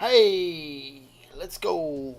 Hey, let's go.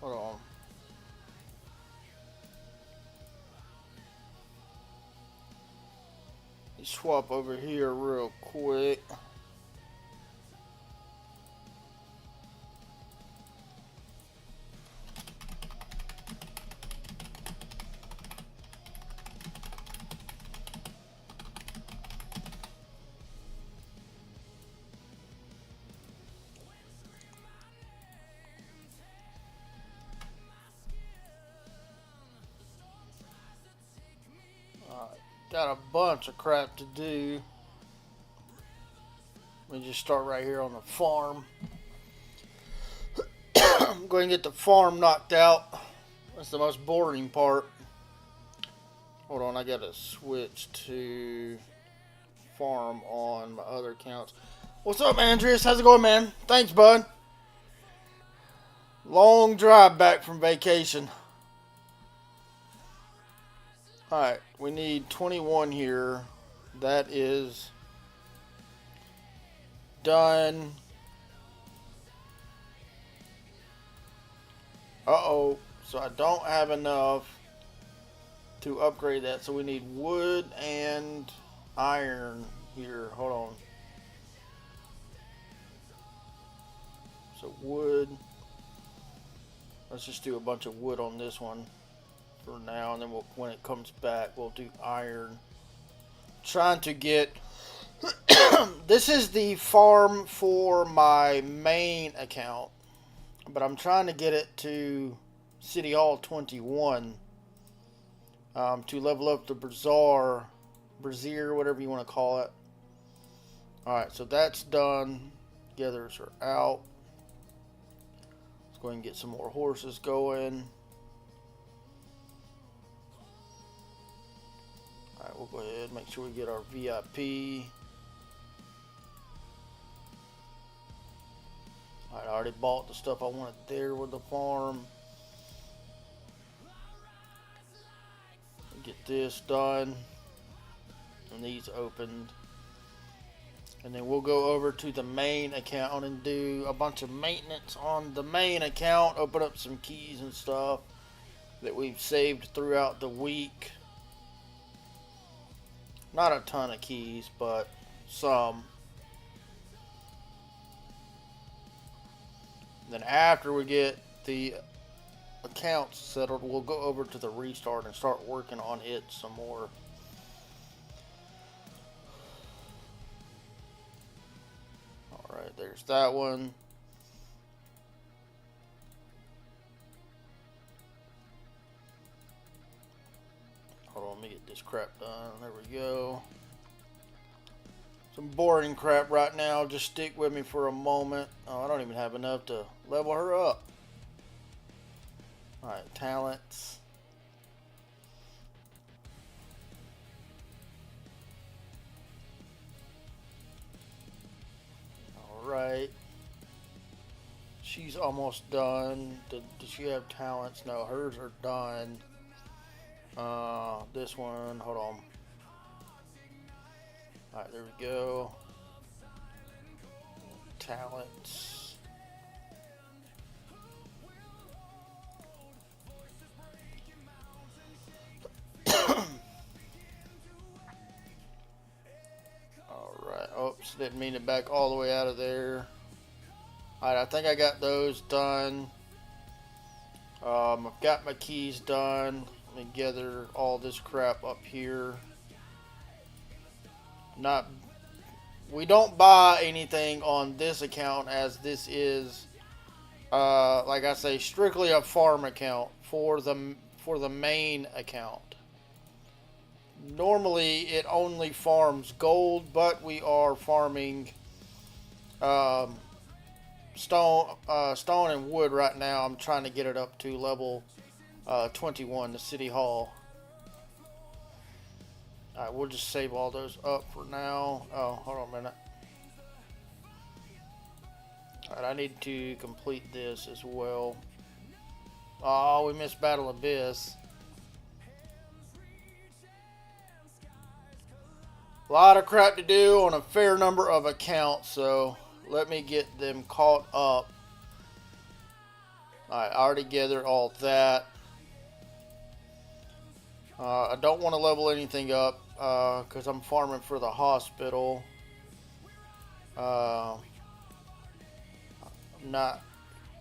Hold on. Let me swap over here real quick. Alright, got a bunch of crap to do. Let me just start right here on the farm. I'm going to get the farm knocked out. That's the most boring part. Hold on, I gotta switch to farm on my other accounts. What's up, Andreas? How's it going, man? Thanks, bud. Long drive back from vacation. Alright, we need 21 here. That is done. Uh-oh. So I don't have enough to upgrade that. So we need wood and iron here. Hold on. So wood. Let's just do a bunch of wood on this one for now, and then when it comes back, we'll do iron. Trying to get this is the farm for my main account, but I'm trying to get it to City Hall 21 to level up the Brazier, whatever you want to call it. Alright, so that's done. Gathers are out. Let's go ahead and get some more horses going. Alright, we'll go ahead and make sure we get our VIP. Alright, I already bought the stuff I wanted there with the farm. Get this done. And these opened. And then we'll go over to the main account and do a bunch of maintenance on the main account. Open up some keys and stuff that we've saved throughout the week. Not a ton of keys, but some. Then after we get the accounts settled, we'll go over to the restart and start working on it some more. Alright, there's that one. Hold on, let me get this crap done. There we go. Some boring crap right now. Just stick with me for a moment. Oh, I don't even have enough to level her up. Alright, talents. Alright. She's almost done. Does she have talents? No, hers are done. This one, hold on. Alright, there we go. Talents. Didn't mean to back all the way out of there. Alright, I think I got those done. I've got my keys done. Let me gather all this crap up here. We don't buy anything on this account, as this is, like I say, strictly a farm account for the main account. Normally, it only farms gold, but we are farming stone and wood right now. I'm trying to get it up to level 21, the city hall. Alright, we'll just save all those up for now. Oh, hold on a minute. Alright, I need to complete this as well. Oh, we missed Battle Abyss. A lot of crap to do on a fair number of accounts, so let me get them caught up. Alright, I already gathered all that. I don't want to level anything up because I'm farming for the hospital.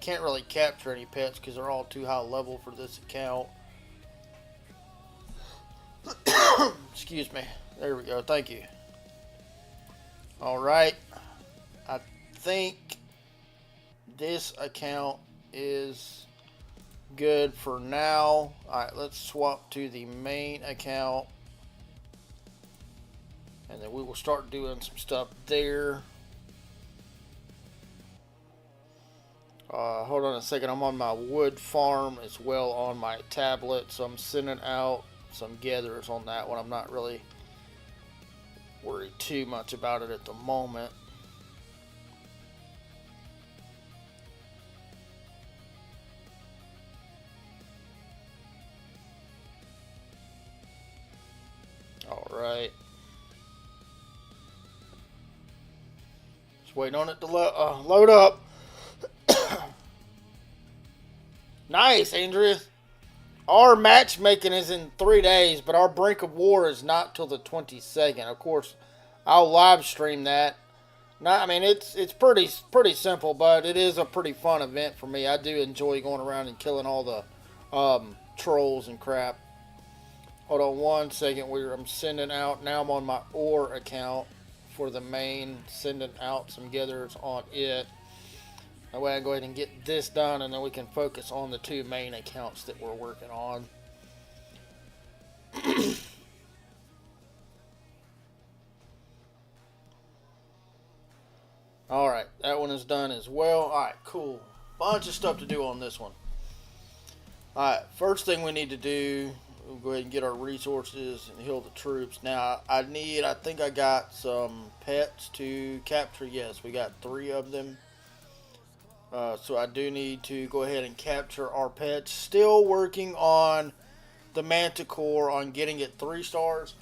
Can't really capture any pets because they're all too high level for this account. Excuse me. There we go. Thank you. Alright. I think this account is good for now. Alright, let's swap to the main account. And then we will start doing some stuff there. Hold on a second. I'm on my wood farm as well on my tablet. So I'm sending out some gatherers on that one. I'm not really worried too much about it at the moment. Alright. Just waiting on it to load up. Nice, Andrea. Our matchmaking is in 3 days, but our Brink of War is not till the 22nd. Of course, I'll live stream that. I mean, it's pretty simple, but it is a pretty fun event for me. I do enjoy going around and killing all the trolls and crap. Hold on one second. I'm sending out. Now I'm on my ore account for the main. Sending out some gatherers on it. That way I go ahead and get this done, and then we can focus on the two main accounts that we're working on. Alright, that one is done as well. Alright, cool. Bunch of stuff to do on this one. Alright, first thing we need to do, we'll go ahead and get our resources and heal the troops. Now, I think I got some pets to capture. Yes, we got 3 of them. So I do need to go ahead and capture our pets. Still working on the Manticore on getting it 3 stars.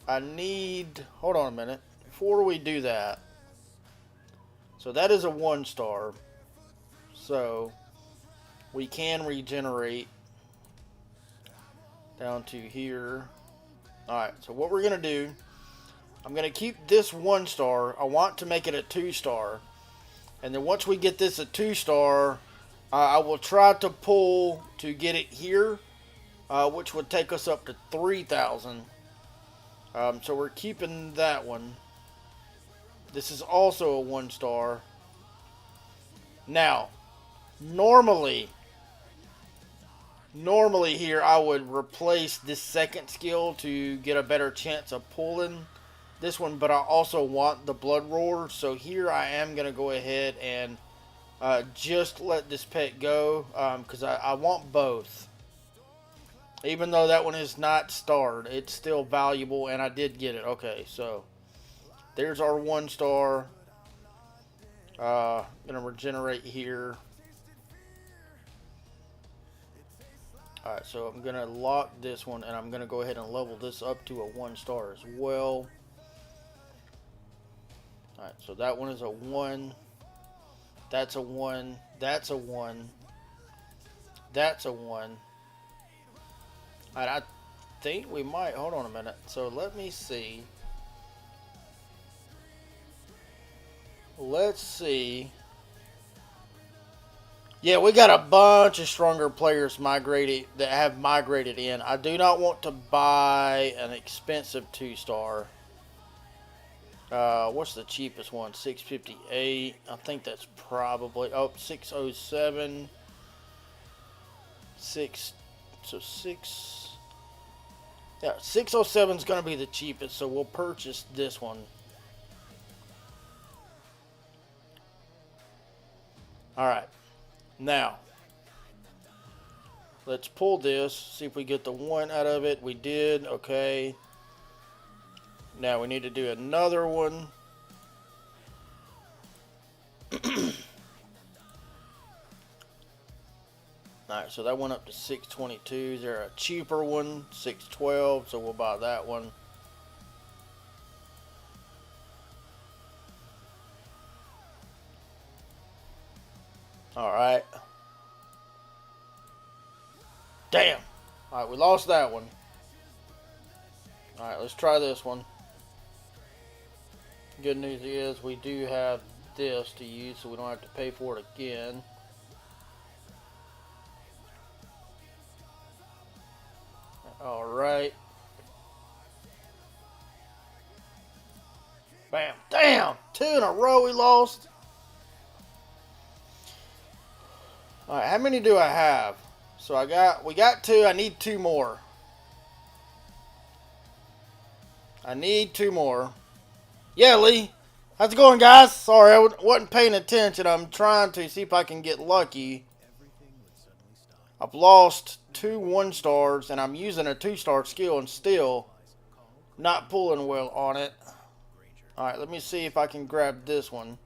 Hold on a minute. Before we do that. So that is a 1 star. So we can regenerate down to here. Alright, so what we're going to do, I'm going to keep this 1 star. I want to make it a 2 star. And then once we get this a 2 star, I will try to pull to get it here, which would take us up to 3,000. So we're keeping that one. This is also a 1 star. Now, normally here I would replace this second skill to get a better chance of pulling this one, but I also want the blood roar, so here I am going to go ahead and just let this pet go, because I want both. Even though that one is not starred, it's still valuable, and I did get it. Okay, so there's our 1 star. Going to regenerate here. Alright, so I'm going to lock this one, and I'm going to go ahead and level this up to a 1 star as well. Alright, so that one is a 1. That's a 1. That's a 1. That's a 1. Alright, I think we might. Hold on a minute. So let me see. Let's see. Yeah, we got a bunch of stronger players migrated that have migrated in. I do not want to buy an expensive 2-star. What's the cheapest one? 658. I think that's probably 607. 6 so 6 yeah, 607 is going to be the cheapest, so we'll purchase this one. All right. Now, let's pull this, see if we get the 1 out of it. We did. Okay. Now we need to do another one. Alright, so that went up to 622. Is there a cheaper one? 612, so we'll buy that one. Alright. Damn! Alright, we lost that one. Alright, let's try this one. Good news is we do have this to use, so we don't have to pay for it again. Alright. Bam. Damn! 2 in a row we lost. Alright, how many do I have? So we got 2. I need 2 more. I need 2 more. Yeah, Lee. How's it going, guys? Sorry, I wasn't paying attention. I'm trying to see if I can get lucky. I've lost 2 1-stars, and I'm using a 2-star skill and still not pulling well on it. Alright, let me see if I can grab this one.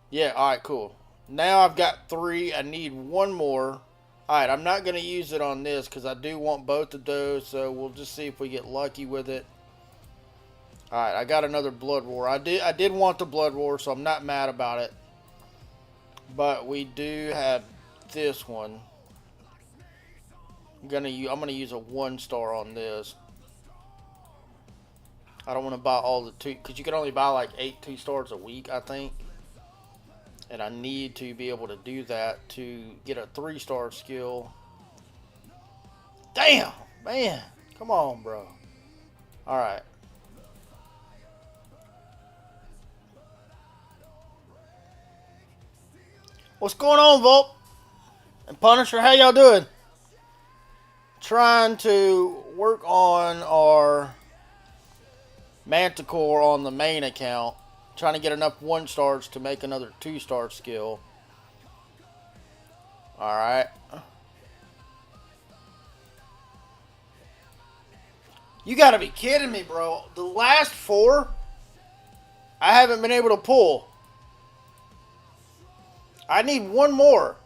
Yeah, alright, cool. Now I've got 3. I need 1 more. Alright, I'm not going to use it on this because I do want both of those, so we'll just see if we get lucky with it. Alright, I got another Blood Roar. I did want the Blood Roar, so I'm not mad about it. But we do have this one. I'm gonna use a 1-star on this. I don't want to buy all the 2, because you can only buy like 8 2-stars a week, I think. And I need to be able to do that to get a 3-star skill. Damn, man, come on, bro. All right. What's going on, Volp? And Punisher, how y'all doing? Trying to work on our Manticore on the main account. Trying to get enough 1-stars to make another 2-star skill. Alright. You gotta be kidding me, bro. The last 4, I haven't been able to pull. I need 1 more.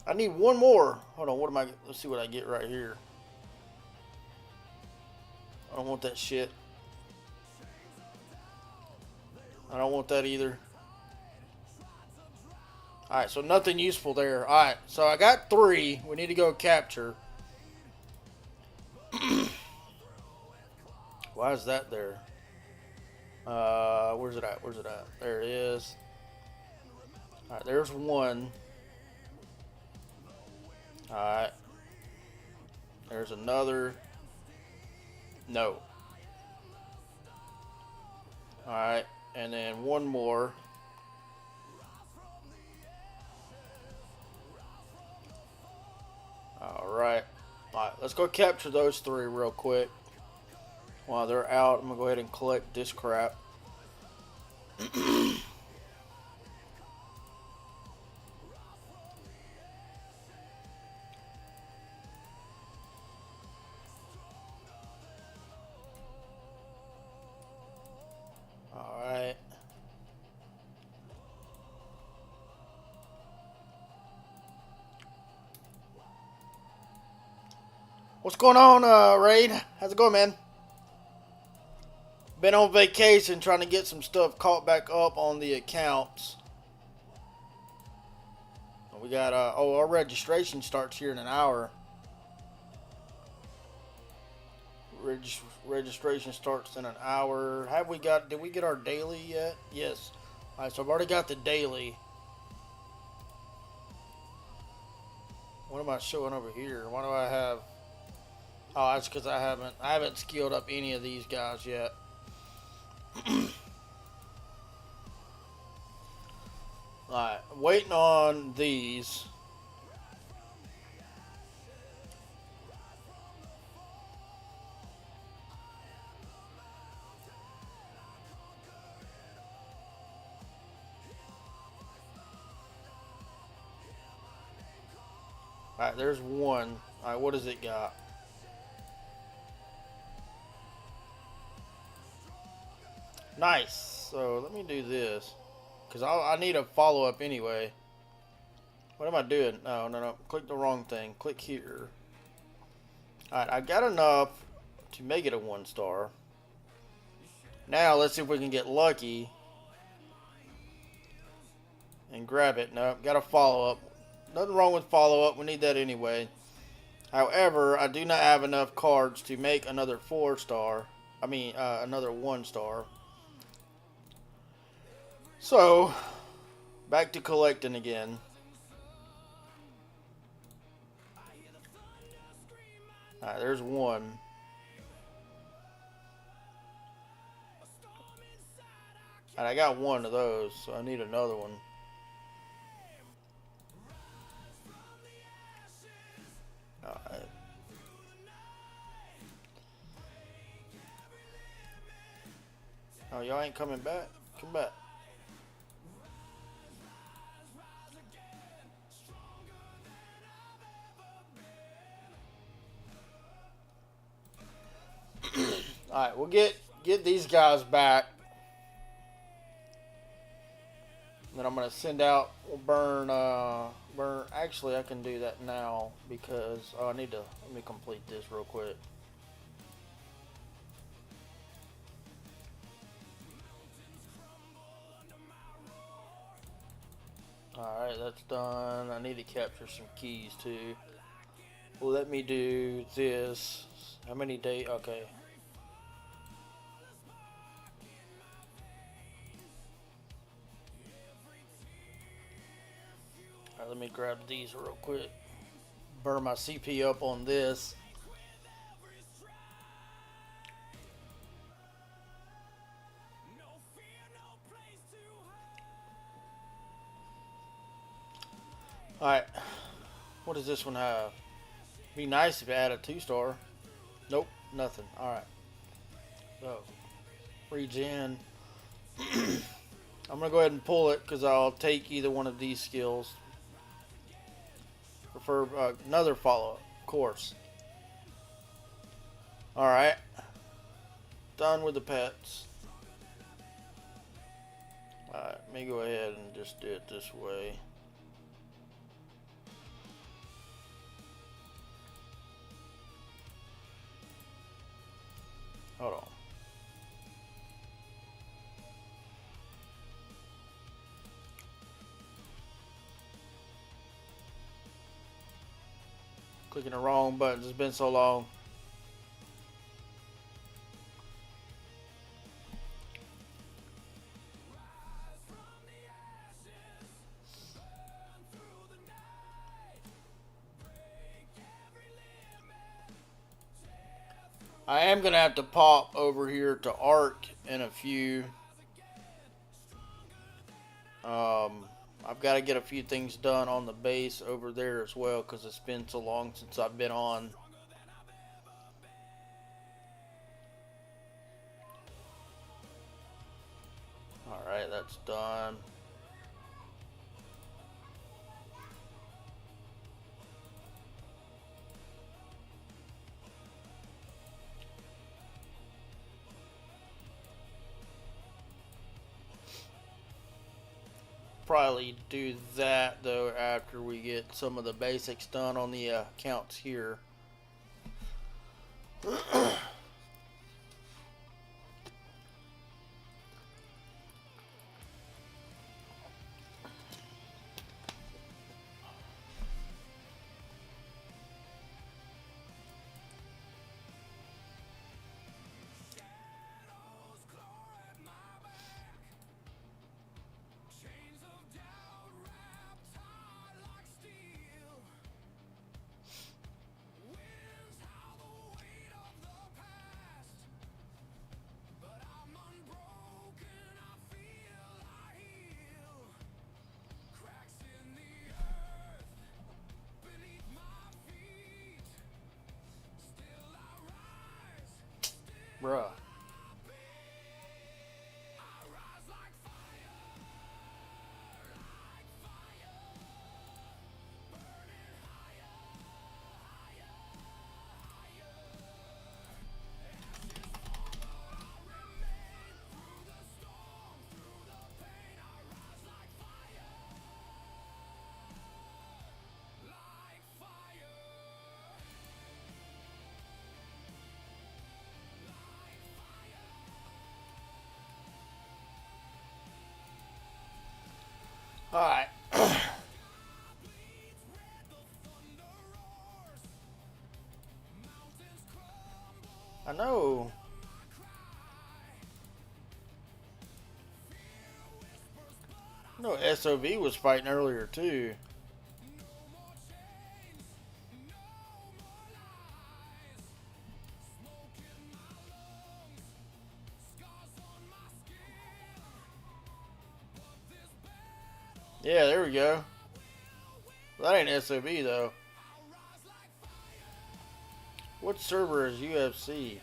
I need 1 more. Hold on, let's see what I get right here. I don't want that shit. I don't want that either. Alright, so nothing useful there. Alright, so I got 3. We need to go capture. Why is that there? Where's it at? Where's it at? There it is. Alright, there's 1. Alright. There's another. No. Alright. And then 1 more. Alright. Alright, let's go capture those 3 real quick. While they're out, I'm going to go ahead and collect this crap. Alright. What's going on, Raid? How's it going, man? Been on vacation trying to get some stuff caught back up on the accounts. We got, our registration starts here in an hour. registration starts in an hour. Did we get our daily yet? Yes. Alright, so I've already got the daily. What am I showing over here? Why do I have... Oh, that's because I haven't skilled up any of these guys yet. Alright, waiting on these. Alright, there's one. Alright, what does it got? Nice. So let me do this, because I need a follow-up anyway. What am I doing? No. Click the wrong thing. Click here. Alright, I got enough to make it a 1-star. Now let's see if we can get lucky and grab it. Nope, got a follow-up. Nothing wrong with follow-up. We need that anyway. However, I do not have enough cards to make another 4-star. Another 1-star. So, back to collecting again. Alright, there's one. And I got one of those, so I need another one. Alright. Oh, y'all ain't coming back? Come back. Alright, we'll get these guys back. Then I'm gonna send out, burn. Actually, I can do that now because let me complete this real quick. Alright, that's done. I need to capture some keys too. Well, let me do this. How many days? Okay. Alright, let me grab these real quick. Burn my CP up on this. Alright. What does this one have? Be nice if it had a 2-star. Nope, nothing. Alright. So, regen. I'm going to go ahead and pull it because I'll take either one of these skills. For another follow-up, of course. Alright. Done with the pets. Alright, let me go ahead and just do it this way. Hold on. Clicking the wrong buttons. It's been so long. I am going to have to pop over here to Arc in a few. I've got to get a few things done on the base over there as well because it's been so long since I've been on. Alright, that's done. Probably do that though after we get some of the basics done on the accounts here. Bruh. Alright. I know. No, SOV was fighting earlier too. Yeah, there we go. That ain't SOV though. What server is UFC?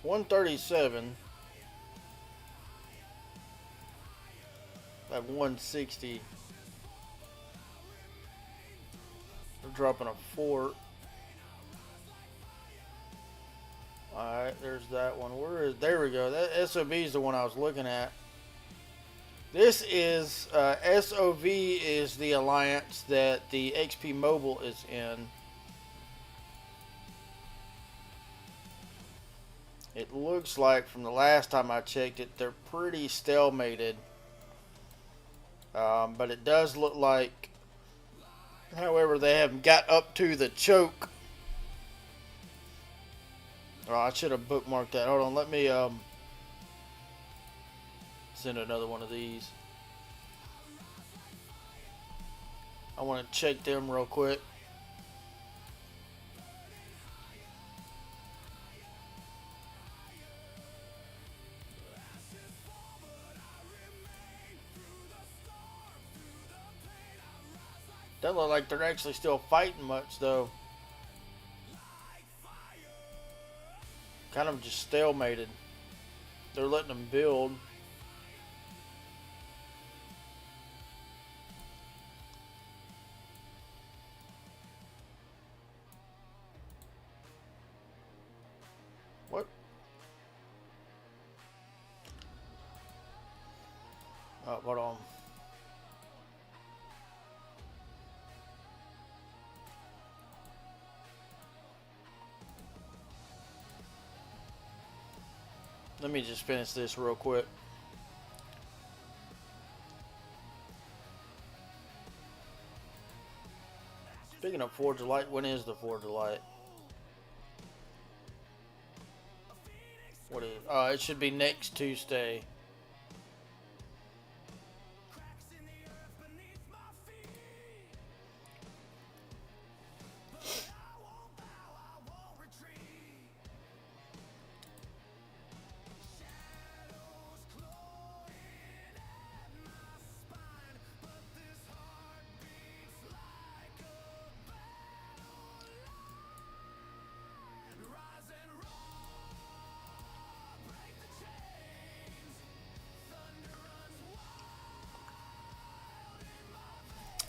137. At 160. They're dropping a fort. Alright, there's that one. Where is... There we go. That SOV is the one I was looking at. This is... SOV is the alliance that the XP Mobile is in. It looks like from the last time I checked it, they're pretty stalemated. But it does look like, however, they haven't got up to the choke. Oh, I should have bookmarked that. Hold on, let me send another one of these. I want to check them real quick. Doesn't look like they're actually still fighting much though. Kind of just stalemated. They're letting them build. What? Oh, hold on. Let me just finish this real quick. Speaking of Forge of Light, when is the Forge of Light? What is? It should be next Tuesday.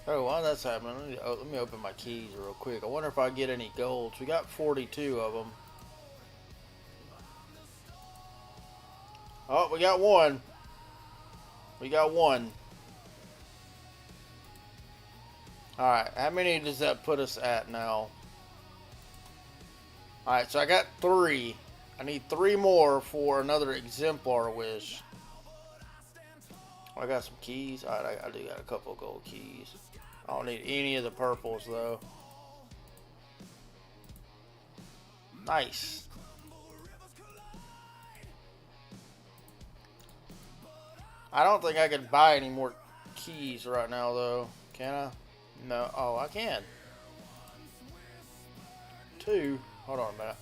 Oh, while that's happening, let me open my keys real quick. I wonder if I get any golds. We got 42 of them. Oh, we got one. We got one. Alright, how many does that put us at now? Alright, so I got 3. I need 3 more for another exemplar wish. I got some keys. Alright, I do got a couple of gold keys. I don't need any of the purples though. Nice. I don't think I can buy any more keys right now though. Can I? No. Oh, I can. 2. Hold on a minute.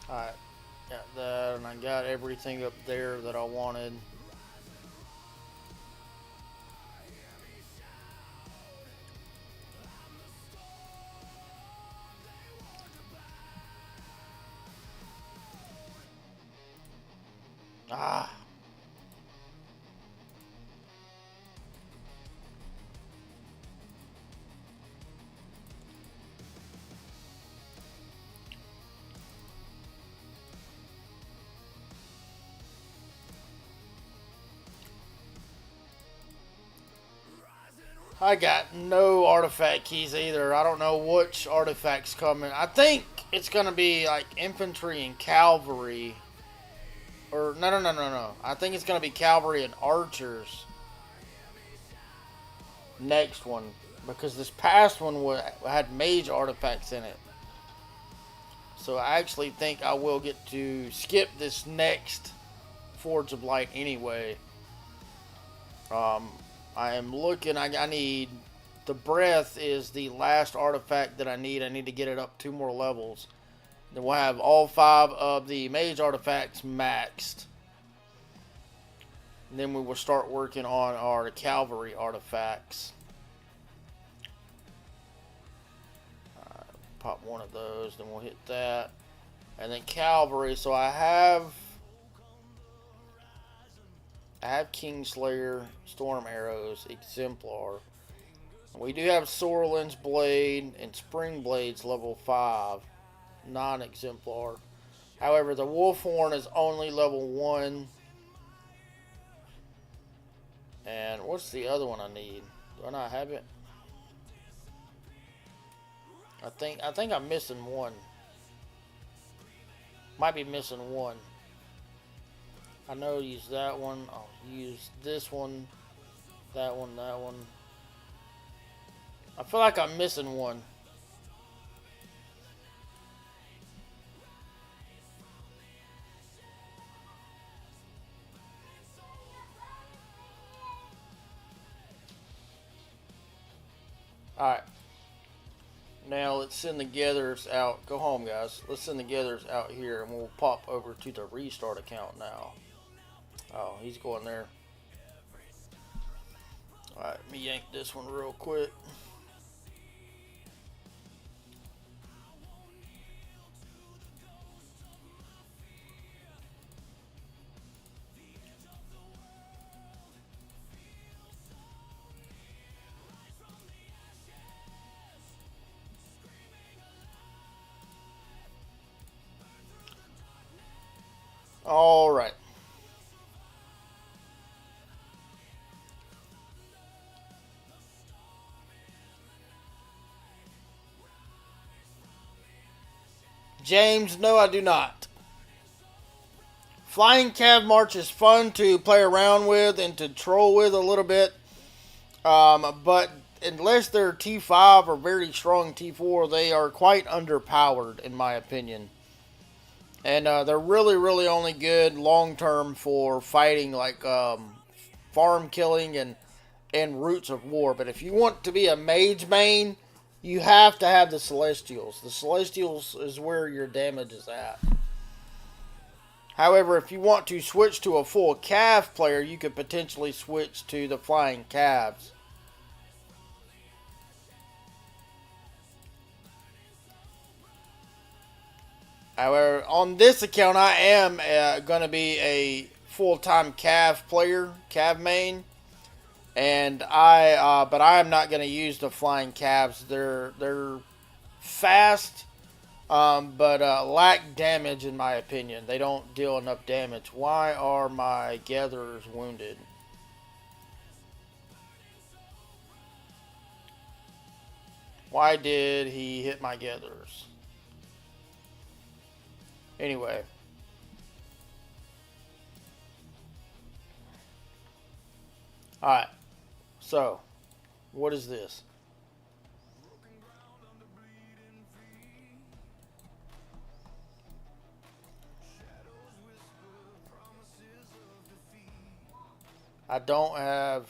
Alright. Got that. that, and I got everything up there that I wanted. Ah. I got no artifact keys either. I don't know which artifacts coming. I think it's gonna be like infantry and cavalry. Or no. I think it's gonna be cavalry and archers. Next one, because this past one had mage artifacts in it. So I actually think I will get to skip this next Forge of Light anyway. I am looking. I need the breath is the last artifact that I need. I need to get it up 2 more levels. Then we'll have all 5 of the mage artifacts maxed. And then we will start working on our cavalry artifacts. Pop one of those, then we'll hit that. And then cavalry. So I have Kingslayer, Storm Arrows, Exemplar. We do have Sorlin's Blade and Spring Blades level 5, non-Exemplar. However, the Wolfhorn is only level 1. And what's the other one I need? Do I not have it? I think I'm missing one. Might be missing one. I know use that one. I'll use this one. That one, that one. I feel like I'm missing one. Alright. Now let's send the gathers out. Go home, guys. Let's send the gathers out here, and we'll pop over to the restart account now. Oh, he's going there. Alright, let me yank this one real quick. Alright. James, no, I do not. Flying Cav March is fun to play around with and to troll with a little bit. But unless they're T5 or very strong T4, they are quite underpowered, in my opinion. And they're really, really only good long term for fighting like farm killing and roots of war. But if you want to be a mage main, you have to have the Celestials. The Celestials is where your damage is at. However, if you want to switch to a full Cav player, you could potentially switch to the Flying Cavs. However, on this account, I am going to be a full-time Cav player, Cav main, and but I am not going to use the Flying Cavs. They're fast, but lack damage in my opinion. They don't deal enough damage. Why are my gatherers wounded? Why did he hit my gatherers? Anyway. Alright. So, what is this? I don't have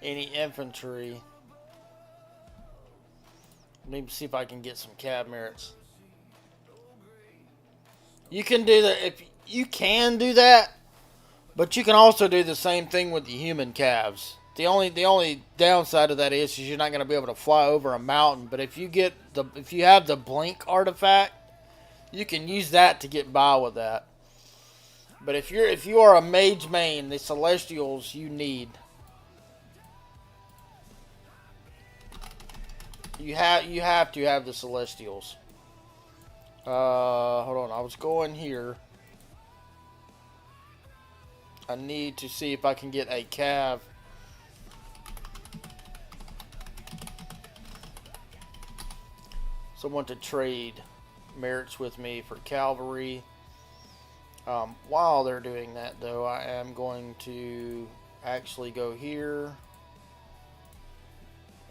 any infantry. Let me see if I can get some cab merits. You can do that if you can do that, but you can also do the same thing with the human calves. The only downside of that is you're not going to be able to fly over a mountain. But if you have the blink artifact, you can use that to get by with that. But if you are a mage main, the Celestials you have to have the Celestials. Hold on, I was going here. I need to see if I can get a cav. Someone to trade merits with me for cavalry. While they're doing that, though, I am going to actually go here.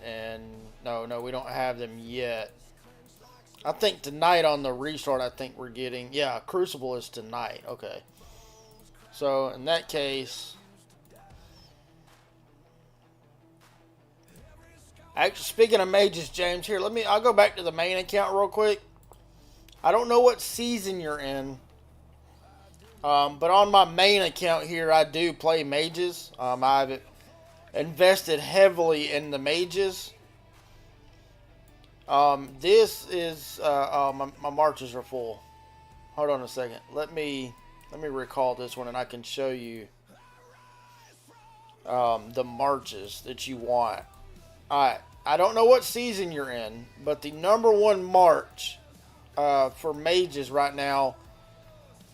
And no, we don't have them yet. I think tonight on the restart, I think we're getting... Yeah, Crucible is tonight. Okay. So, in that case... Actually, speaking of mages, James, here, I'll go back to the main account real quick. I don't know what season you're in. But on my main account here, I do play mages. I've invested heavily in the mages. This is my marches are full. Hold on a second. Let me recall this one, and I can show you the marches that you want. Alright, I don't know what season you're in, but the number one march for mages right now.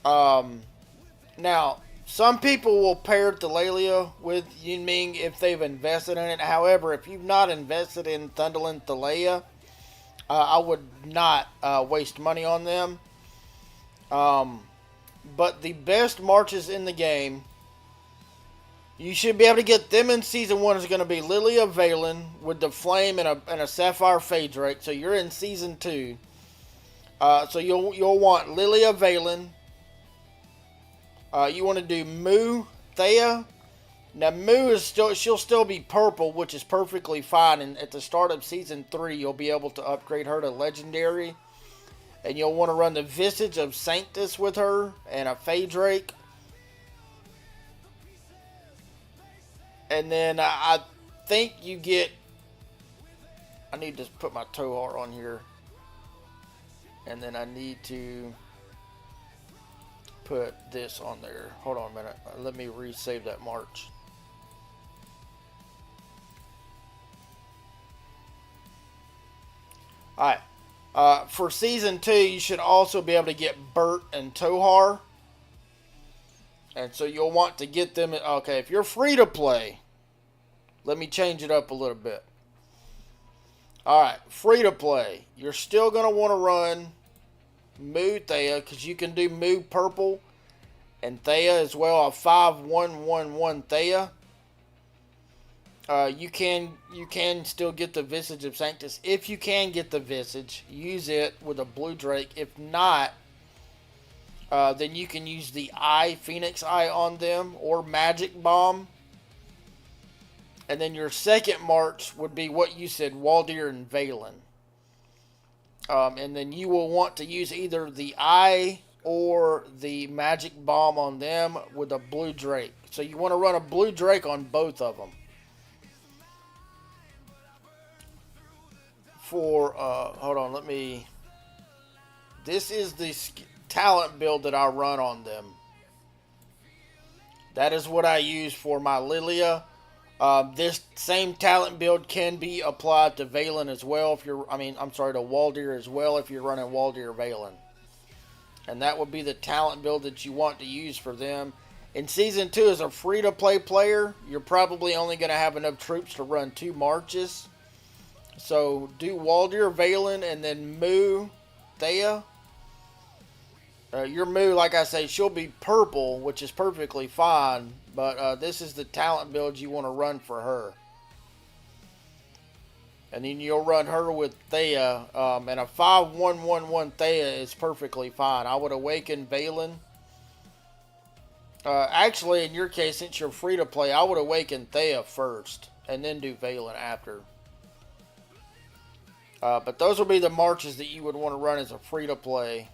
Now, some people will pair Dailies with Yunming if they've invested in it. However, if you've not invested in Thunderland Dailies, I would not waste money on them. But the best marches in the game, you should be able to get them in Season 1 is going to be Lily of Valen with the Flame and a Sapphire Phaedrake. So you're in Season 2. So you'll want Lily of Valen. You want to do Mu Thea. Now Mu she'll still be purple, which is perfectly fine. And at the start of Season 3, you'll be able to upgrade her to Legendary. And you'll want to run the Visage of Sanctus with her and a Phaedrake. And then I think you get... I need to put my Tohar on here. And then I need to put this on there. Hold on a minute. Let me resave that march. Alright. For Season 2, you should also be able to get Bert and Tohar. And so you'll want to get them... Okay, if you're free to play, let me change it up a little bit. Alright, free to play. You're still going to want to run Mu Thea, because you can do Mu Purple and Thea as well, a 5-1-1-1 Thea. You can still get the Visage of Sanctus. If you can get the Visage, use it with a Blue Drake. If not, then you can use the Phoenix Eye on them, or Magic Bomb. And then your second march would be what you said, Waldir and Valen. And then you will want to use either the Eye or the Magic Bomb on them with a Blue Drake. So you want to run a Blue Drake on both of them. Hold on, this is the talent build that I run on them. That is what I use for my Lilia. This same talent build can be applied to Valen as well to Waldir as well if you're running Waldir Valen. And that would be the talent build that you want to use for them. In Season 2, as a free-to-play player, you're probably only going to have enough troops to run 2 marches. So do Waldir Valen and then Mu Thea. Your Mu, like I say, she'll be purple, which is perfectly fine. But this is the talent build you want to run for her. And then you'll run her with Thea. And a 5-1-1-1 Thea is perfectly fine. I would awaken Valen. Actually, in your case, since you're free to play, I would awaken Thea first. And then do Valen after. But those will be the marches that you would want to run as a free to play.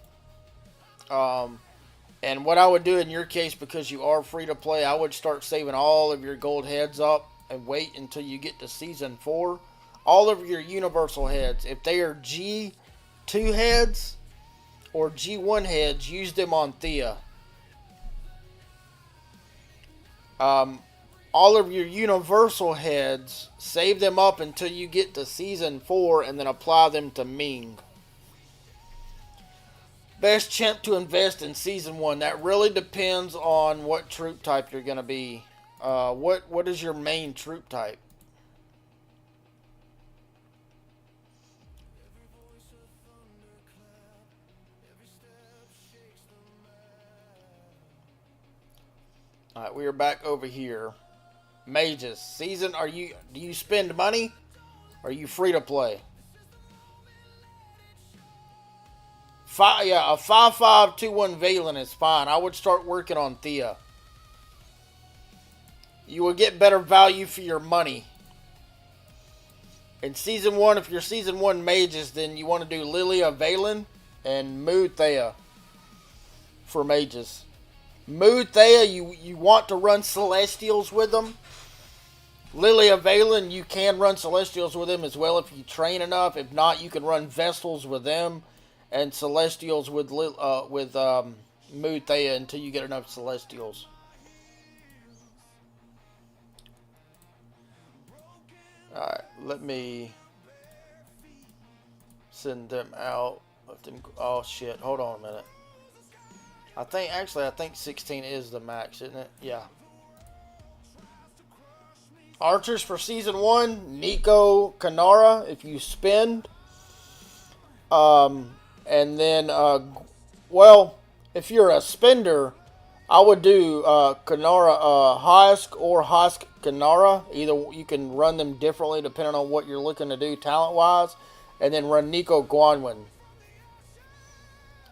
Um, and what I would do in your case, because you are free to play, I would start saving all of your gold heads up and wait until you get to season 4. All of your universal heads, if they are G2 heads or G1 heads, use them on Thea. Um, all of your universal heads, save them up until you get to season 4 and then apply them to Ming. Best champ to invest in season 1. That really depends on what troop type you're going to be. What is your main troop type? Alright, we are back over here. Mages. Season, do you spend money? Or are you free to play? A 5-5-2-1 Valen is fine. I would start working on Thea. You will get better value for your money. In season 1, if you're season 1 mages, then you want to do Lilia Valen and Mood Thea for mages. Mood Thea, you want to run Celestials with them. Lilia Valen, you can run Celestials with them as well if you train enough. If not, you can run Vestals with them and Celestials with Mood Thea until you get enough Celestials. Alright, let me send them out. Let them, oh shit, hold on a minute. I think 16 is the max, isn't it? Yeah. Archers for season 1, Nico, Kanara, if you spend. And then, if you're a spender, I would do Kanara Hosk or Hosk Kanara. Either you can run them differently depending on what you're looking to do talent-wise. And then run Nico Guanwin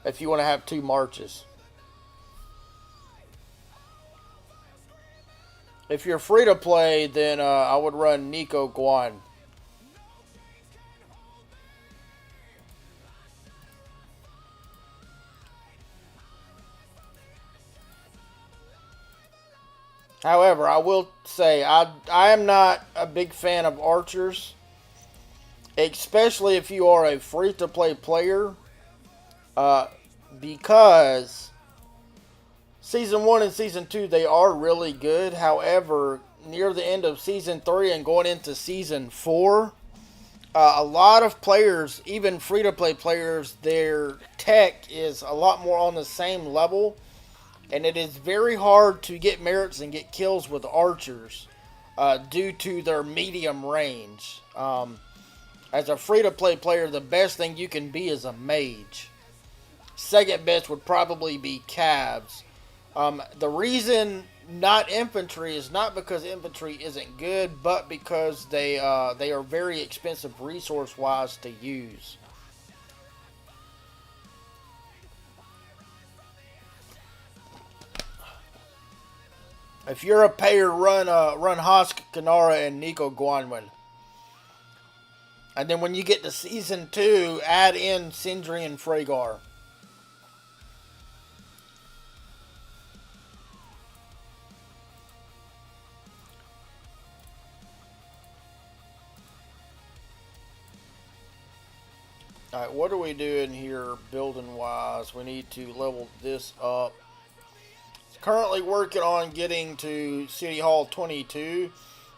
if you want to have 2 marches. If you're free to play, then I would run Nico Guan. However, I will say I am not a big fan of archers, especially if you are a free-to-play player, because Season 1 and Season 2, they are really good. However, near the end of Season 3 and going into Season 4, a lot of players, even free-to-play players, their tech is a lot more on the same level. And it is very hard to get merits and get kills with archers due to their medium range. As a free-to-play player, the best thing you can be is a mage. Second best would probably be Cavs. The reason not infantry is not because infantry isn't good, but because they are very expensive resource-wise to use. If you're a payer, run Hosk, Kanara, and Nico Guanwin. And then when you get to Season 2, add in Sindri and Frhagar. Alright, what are we doing here building-wise? We need to level this up. Currently working on getting to City Hall 22.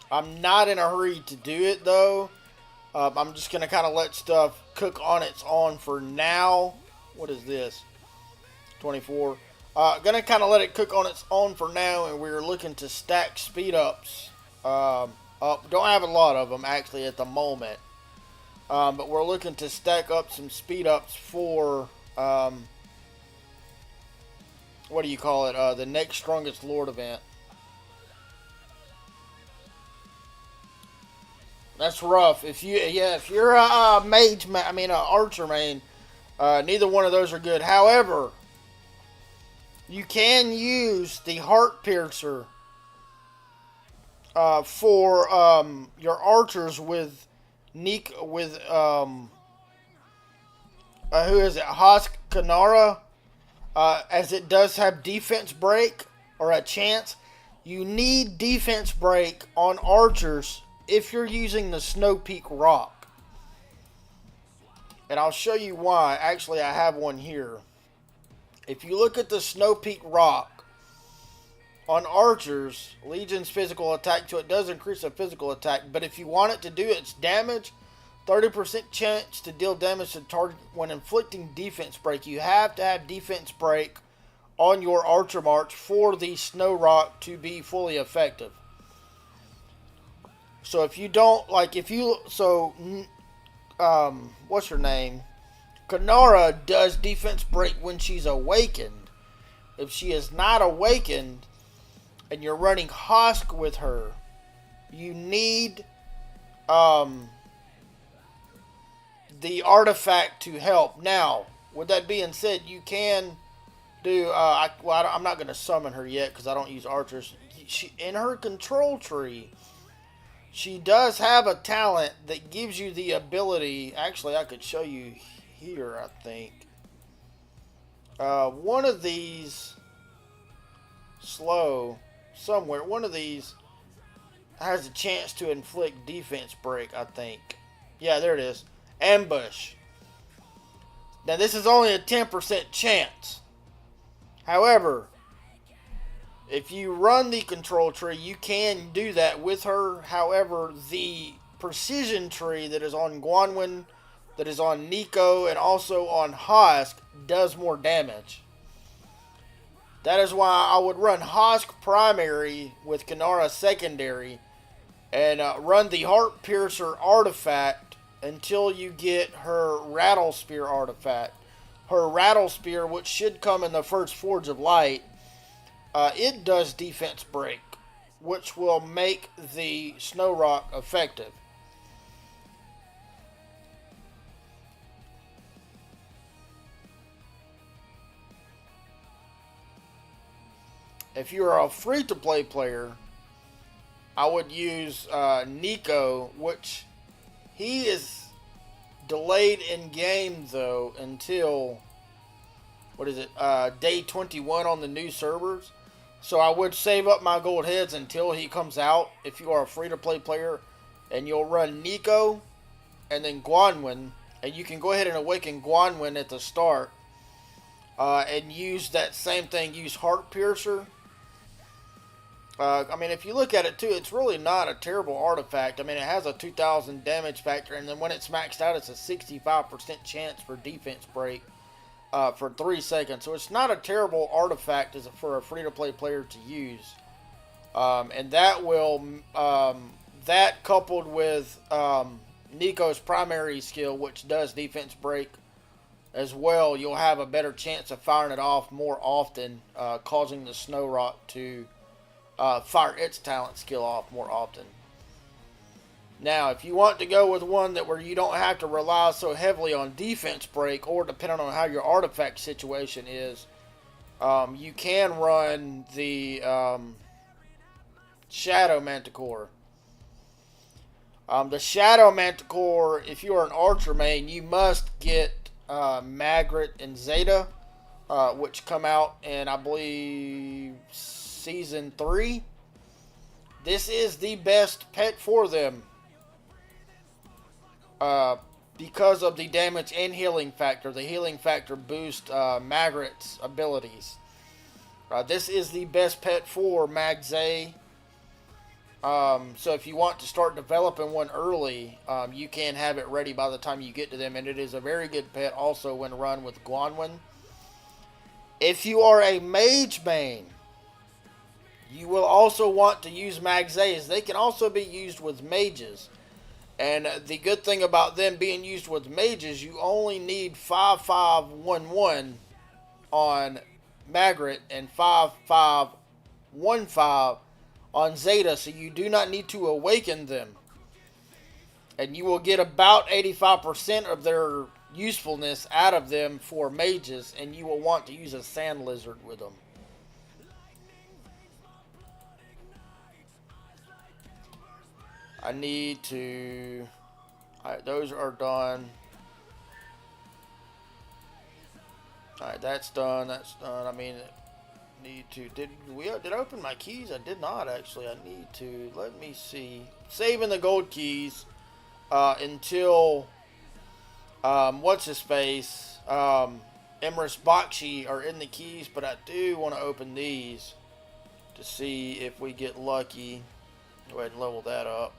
I'm not in a hurry to do it, though. I'm just going to kind of let stuff cook on its own for now. What is this? 24. Going to kind of let it cook on its own for now, and we're looking to stack speed-ups up. Don't have a lot of them, actually, at the moment. But we're looking to stack up some speed-ups for, what do you call it? The next Strongest Lord event. That's rough. If you're a mage, an archer main, neither one of those are good. However, you can use the Heart Piercer for your archers with who is it? Hosk Kanara. as it does have defense break or a chance. You need defense break on archers if you're using the Snow Peak Rock. And I'll show you why. Actually, I have one here. If you look at the Snow Peak Rock, on archers, Legion's physical attack, so it does increase the physical attack, but if you want it to do its damage, 30% chance to deal damage to target when inflicting defense break. You have to have defense break on your archer march for the Snow Rock to be fully effective. So if you don't, like, if you, so, what's her name? Kanara does defense break when she's awakened. If she is not awakened, and you're running Hosk with her, you need the artifact to help. Now, with that being said, you can do, I'm not going to summon her yet because I don't use archers. In her control tree, she does have a talent that gives you the ability, actually I could show you here, I think. One of these, somewhere, one of these has a chance to inflict defense break, I think. Yeah, there it is. Ambush. Now, this is only a 10% chance. However, if you run the control tree, you can do that with her. However, the precision tree that is on Guanwin, that is on Nico, and also on Hosk does more damage. That is why I would run Hosk primary with Kanara secondary and run the Heart Piercer artifact until you get her Rattle Spear artifact. Her Rattle Spear, which should come in the first Forge of Light, it does defense break, which will make the Snow Rock effective. If you're a free-to-play player, I would use Nico, which he is delayed in game though until, what is it, day 21 on the new servers. So I would save up my gold heads until he comes out if you are a free-to-play player, and you'll run Nico and then Guanwin, and you can go ahead and awaken Guanwin at the start and use that same thing, use Heart Piercer. I mean, if you look at it too, it's really not a terrible artifact. I mean, it has a 2,000 damage factor, and then when it's maxed out, it's a 65% chance for defense break for 3 seconds. So it's not a terrible artifact for a free-to-play player to use. And that will, that coupled with Nico's primary skill, which does defense break as well, you'll have a better chance of firing it off more often, causing the Snow Rock to fire its talent skill off more often. Now, if you want to go with one where you don't have to rely so heavily on defense break, or depending on how your artifact situation is, you can run the Shadow Manticore. The Shadow Manticore, if you are an Archer main, you must get Magret and Zeta, which come out in, I believe, Season 3. This is the best pet for them because of the damage and healing factor. The healing factor boosts Magret's abilities. This is the best pet for Magzay. So if you want to start developing one early, you can have it ready by the time you get to them, and it is a very good pet also when run with Guanwin. If you are a mage main, you will also want to use Magzays. They can also be used with mages. And the good thing about them being used with mages, you only need 5511 on Magret and 5515 on Zeta, so you do not need to awaken them. And you will get about 85% of their usefulness out of them for mages, and you will want to use a Sand Lizard with them. I need to... Alright, those are done. Alright, that's done. That's done. I mean, need to. Did I open my keys? I did not actually. I need to. Let me see. Saving the gold keys until what's his face? Emrys Bakshi are in the keys, but I do want to open these to see if we get lucky. Go ahead and level that up.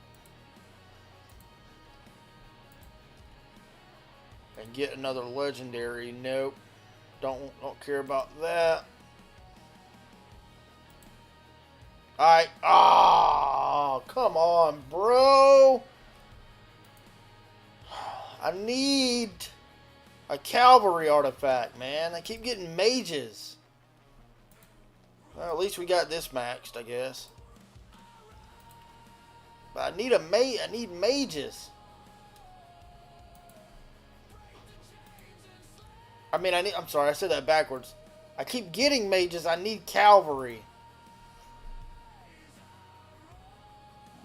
And get another legendary. Nope. Don't care about that. Alright. Oh, come on, bro. I need a cavalry artifact, man. I keep getting mages. Well, at least we got this maxed, I guess. But I need I need mages. I'm sorry, I said that backwards. I keep getting mages. I need cavalry.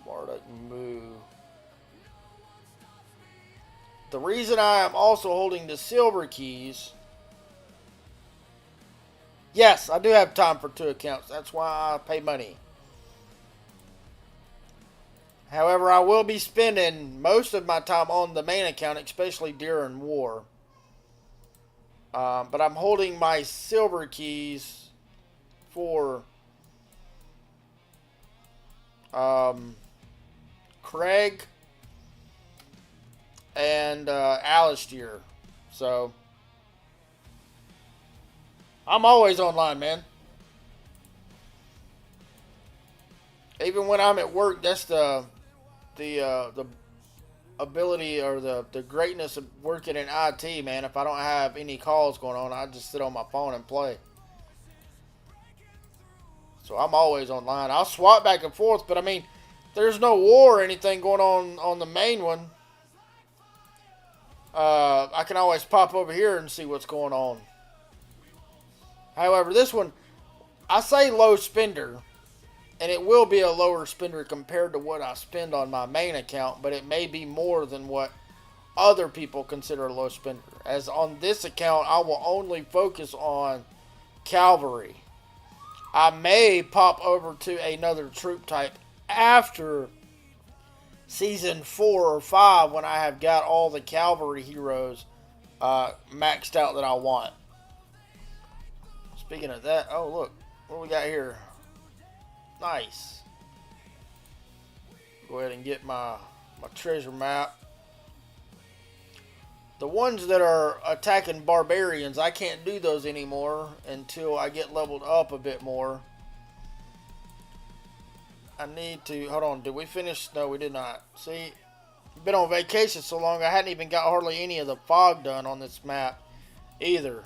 Marduk Moo. The reason I am also holding the silver keys. Yes, I do have time for 2 accounts. That's why I pay money. However, I will be spending most of my time on the main account, especially during war. But I'm holding my silver keys for Craig and Alistair. So I'm always online, man. Even when I'm at work, that's the ability or the greatness of working in IT, man. If I don't have any calls going on, I just sit on my phone and play. So I'm always online. I'll swap back and forth, but I mean, there's no war or anything going on the main one. I can always pop over here and see what's going on. However, this one, I say low spender, and it will be a lower spender compared to what I spend on my main account, but it may be more than what other people consider a low spender. As on this account, I will only focus on cavalry. I may pop over to another troop type after season 4 or 5 when I have got all the cavalry heroes maxed out that I want. Speaking of that, oh look, what we got here? Nice. Go ahead and get my treasure map. The ones that are attacking barbarians, I can't do those anymore until I get leveled up a bit more. I need to, hold on, did we finish? No, we did not. See, been on vacation so long, I hadn't even got hardly any of the fog done on this map either.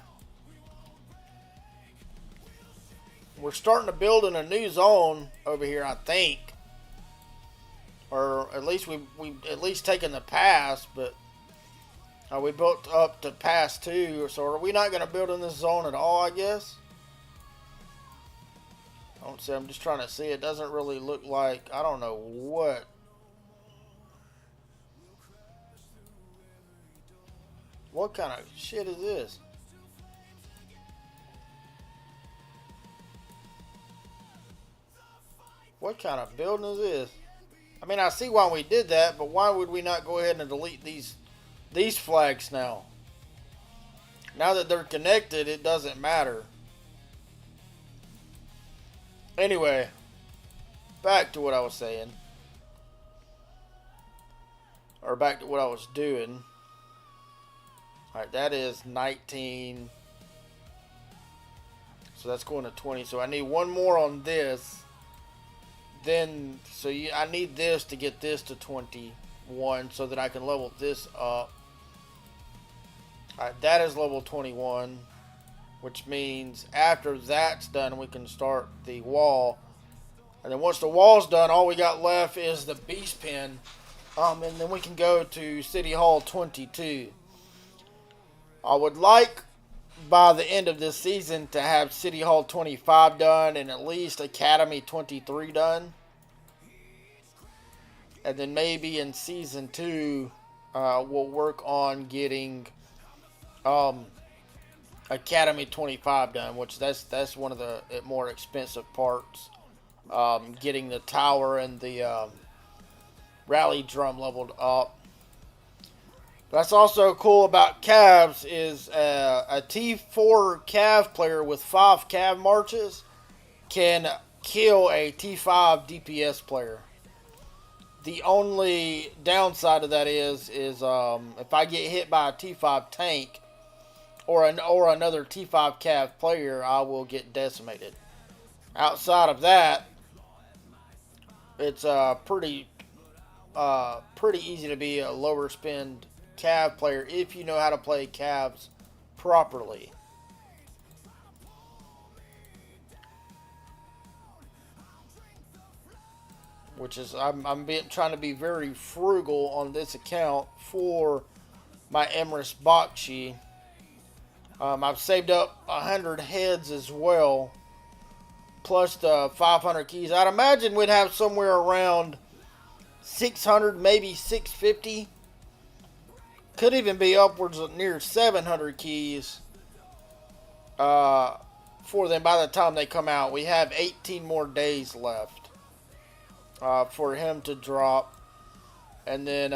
We're starting to build in a new zone over here, I think. Or at least we've at least taken the pass, but we built up to pass 2. So are we not going to build in this zone at all, I guess? I don't see. I'm just trying to see. It doesn't really look like, I don't know what. What kind of shit is this? What kind of building is this? I mean, I see why we did that, but why would we not go ahead and delete these flags now? Now that they're connected, it doesn't matter. Anyway, back to what I was saying. Or back to what I was doing. Alright, that is 19. So that's going to 20. So I need one more on this. Then, so I need this to get this to 21 so that I can level this up. Alright, that is level 21. Which means after that's done, we can start the wall. And then once the wall's done, all we got left is the beast pen. And then we can go to City Hall 22. I would like, by the end of this season, to have City Hall 25 done and at least Academy 23 done. And then maybe in Season 2, we'll work on getting Academy 25 done, which that's one of the more expensive parts. Getting the tower and the rally drum leveled up. That's also cool about calves is a T4 calf player with 5 calf marches can kill a T5 DPS player. The only downside of that is if I get hit by a T5 tank or another T5 calf player, I will get decimated. Outside of that, it's pretty easy to be a lower spend Cav player if you know how to play Cavs properly. Which is trying to be very frugal on this account for my Emrys Bakshi. I've saved up 100 heads as well, plus the 500 keys. I'd imagine we'd have somewhere around 600, maybe 650. Could even be upwards of near 700 keys for them by the time they come out. We have 18 more days left for him to drop. And then,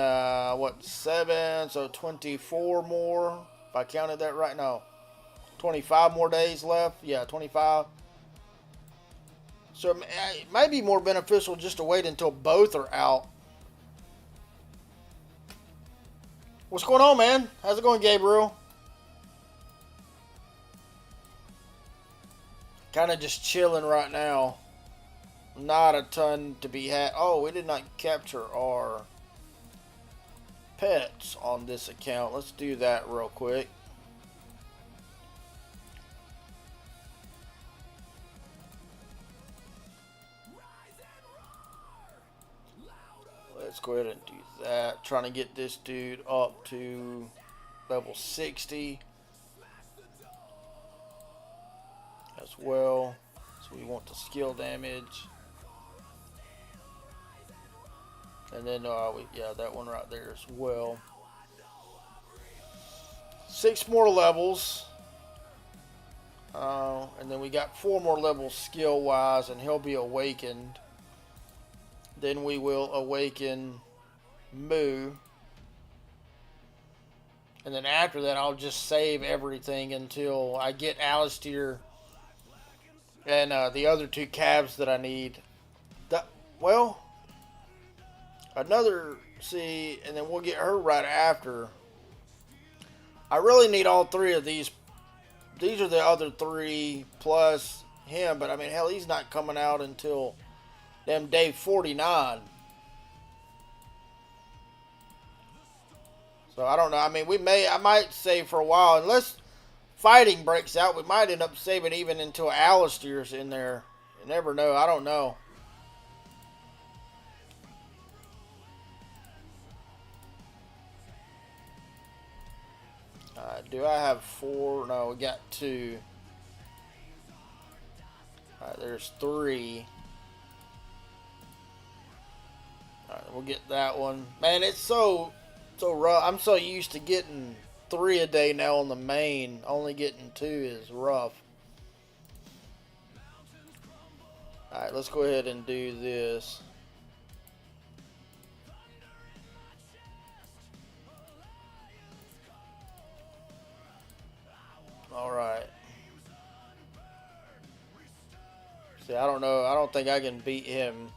7? So 24 more. If I counted that right now. 25 more days left. Yeah, 25. So it might be more beneficial just to wait until both are out. What's going on, man? How's it going, Gabriel? Kind of just chilling right now. Not a ton to be had. Oh, we did not capture our pets on this account. Let's do that real quick. Let's go ahead and do that. Trying to get this dude up to level 60 as well. So we want the skill damage. And then, that one right there as well. 6 more levels. And then we got 4 more levels skill-wise, and he'll be awakened. Then we will awaken Moo. And then after that, I'll just save everything until I get Alistair and the other 2 calves that I need. And then we'll get her right after. I really need all 3 of these. These are the other 3 plus him, but I mean, hell, he's not coming out until them day 49. So I don't know. I mean, I might save for a while. Unless fighting breaks out, we might end up saving even until Alistair's in there. You never know. I don't know. Do I have 4? No, we got 2. Alright, there's 3. Alright, we'll get that one. Man, it's so rough. I'm so used to getting 3 a day now on the main. Only getting 2 is rough. Alright, let's go ahead and do this. Alright. See, I don't know. I don't think I can beat him.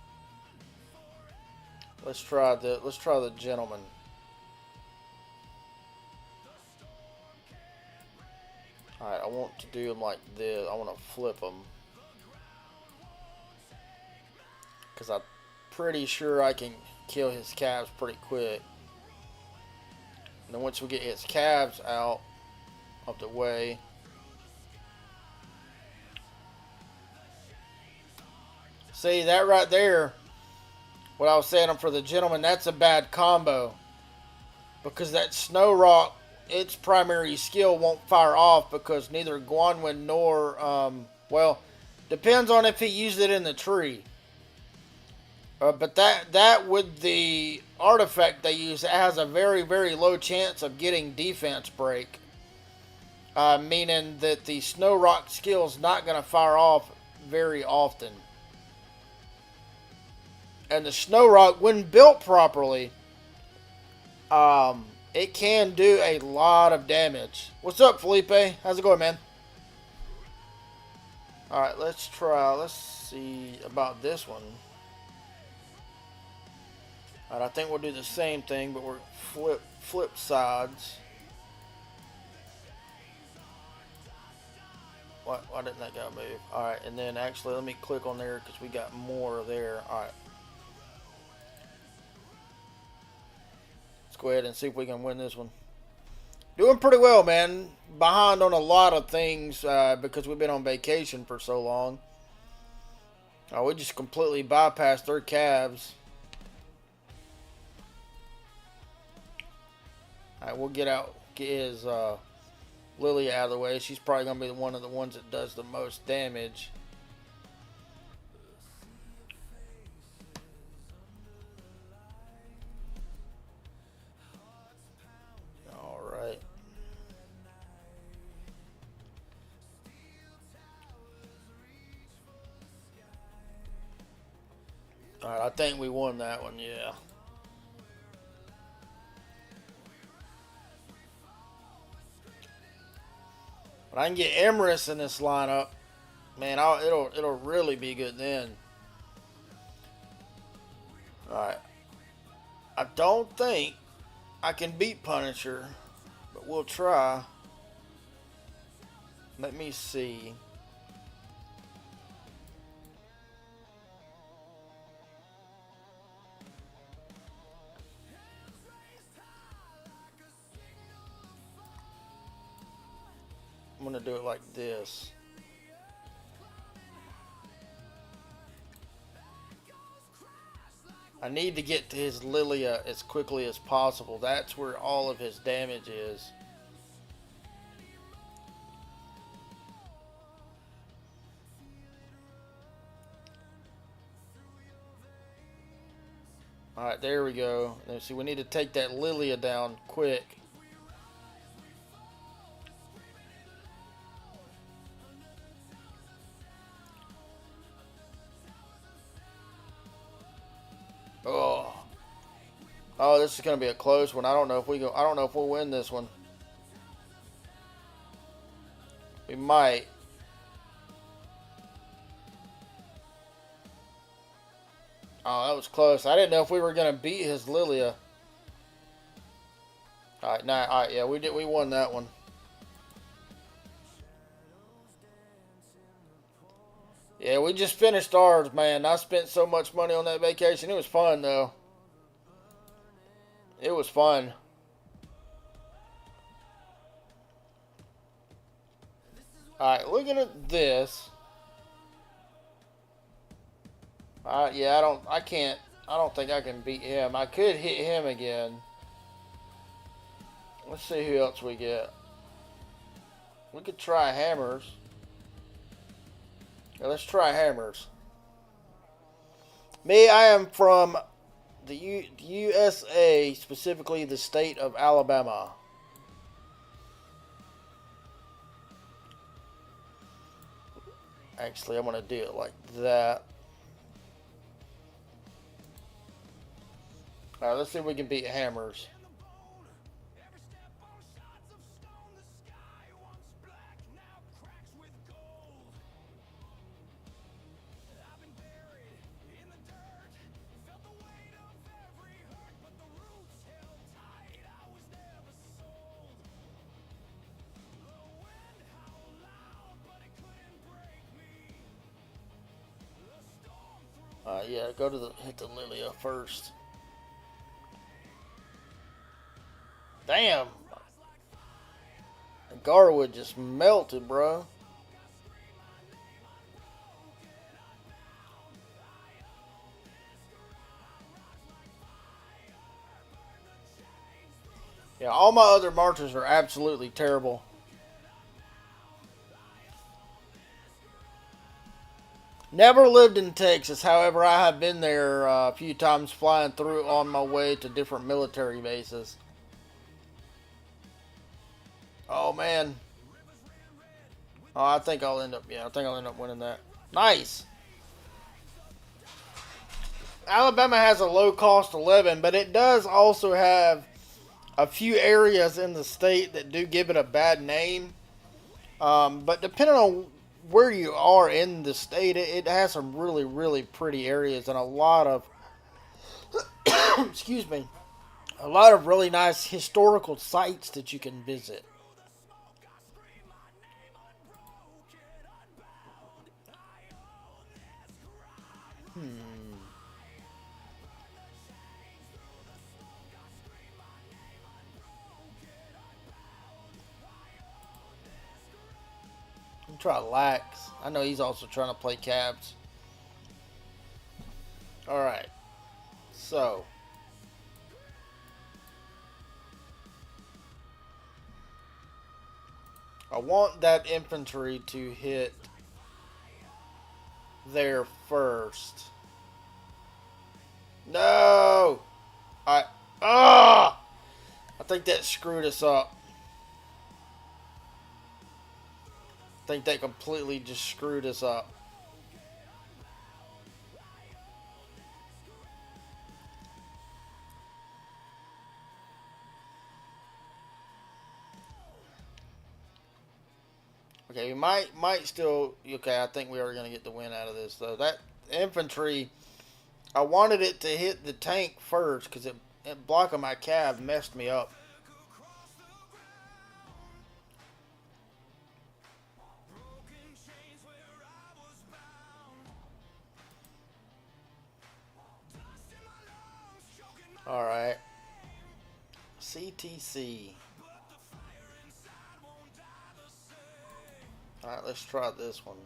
Let's try the gentleman. Alright, I want to do him like this. I want to flip him. Because I'm pretty sure I can kill his calves pretty quick. And then once we get his calves out of the way. See, that right there, what I was saying for the gentleman, that's a bad combo. Because that Snow Rock, its primary skill won't fire off because neither Guanwin nor, depends on if he used it in the tree. But that with the artifact they use, it has a very, very low chance of getting defense break. meaning that the snow rock skill is not going to fire off very often. And the snow rock, when built properly, it can do a lot of damage. What's up, Felipe? How's it going, man? Alright, let's try. Let's see about this one. Alright, I think we'll do the same thing, but we're flip sides. Why didn't that guy move? Alright, and then actually let me click on there because we got more there. Alright. Let's go ahead and see if we can win this one. Doing pretty well, man. Behind on a lot of things because we've been on vacation for so long. We just completely bypassed their calves. Alright, we'll get his Lily out of the way. She's probably going to be one of the ones that does the most damage. Alright. Alright, I think we won that one, yeah. But I can get Emerus in this lineup, man. It'll really be good then. All right. I don't think I can beat Punisher, but we'll try. Let me see. I'm going to do it like this. I need to get to his Lilia as quickly as possible. That's where all of his damage is. Alright, there we go. Now, see, we need to take that Lilia down quick. Oh, this is going to be a close one. I don't know if we'll win this one. We might. Oh, that was close. I didn't know if we were going to beat his Lilia. Alright, yeah, we won that one. Yeah, we just finished ours, man. I spent so much money on that vacation. It was fun, though. It was fun. Alright, looking at this. Yeah, I don't think I can beat him. I could hit him again. Let's see who else we get. We could try hammers. Yeah, let's try hammers. Me, I am from the USA, specifically the state of Alabama. Actually, I'm going to do it like that. Alright, let's see if we can beat hammers. Yeah, hit the Lilia first. Damn! Garwood just melted, bro. Yeah, all my other marchers are absolutely terrible. Never lived in Texas, however, I have been there a few times flying through on my way to different military bases. Oh, man. Oh, I think I'll end up. Yeah, I think I'll end up winning that. Nice. Alabama has a low cost 11, but it does also have a few areas in the state that do give it a bad name. But depending on where you are in the state, it has some really, really pretty areas and a lot of, excuse me, a lot of really nice historical sites that you can visit. Hmm. I'm trying Lax. I know he's also trying to play Cabs. All right. So, I want that infantry to hit there first. No! I. Ah! I think that screwed us up. I think that completely just screwed us up. Okay, we might still. Okay, I think we are going to get the win out of this though. That infantry, I wanted it to hit the tank first because it blocking my cab messed me up. All right, CTC. All right, let's try this one.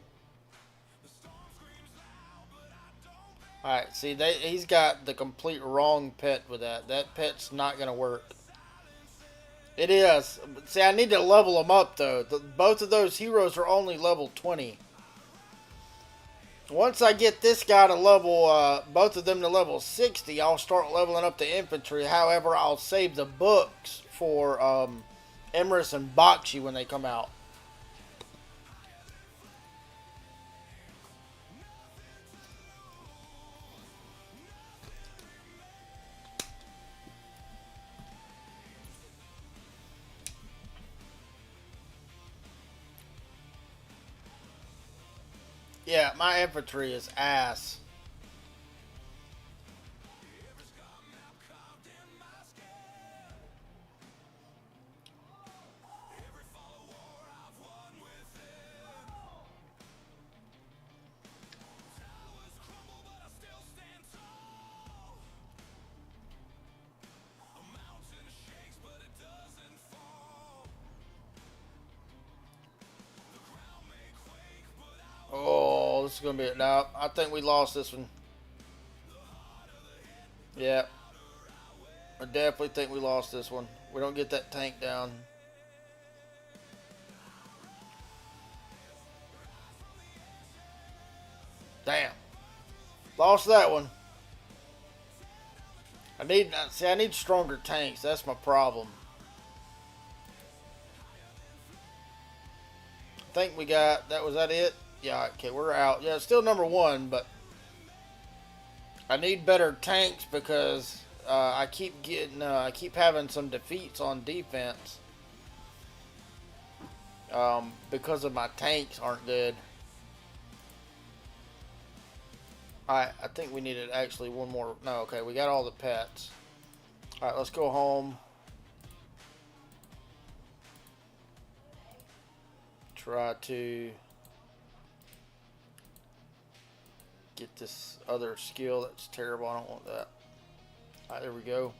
All right, see, he's got the complete wrong pet with that. That pet's not gonna work. It is. See, I need to level them up though. Both of those heroes are only level 20. Once I get this guy to level, both of them to level 60, I'll start leveling up the infantry. However, I'll save the books for Emrys and Bakshi when they come out. Yeah, my infantry is ass. Oh, this is gonna be it. No, I think we lost this one. Yeah, I definitely think we lost this one. We don't get that tank down. Damn, lost that one. I need stronger tanks. That's my problem. I think we got that. Was that it? Yeah. Okay, we're out. Yeah, still number one, but I need better tanks because I keep having some defeats on defense because of my tanks aren't good. I think we needed actually one more. No, okay, we got all the pets. All right, let's go home. Try to get this other skill that's terrible. I don't want that. All right, there we go.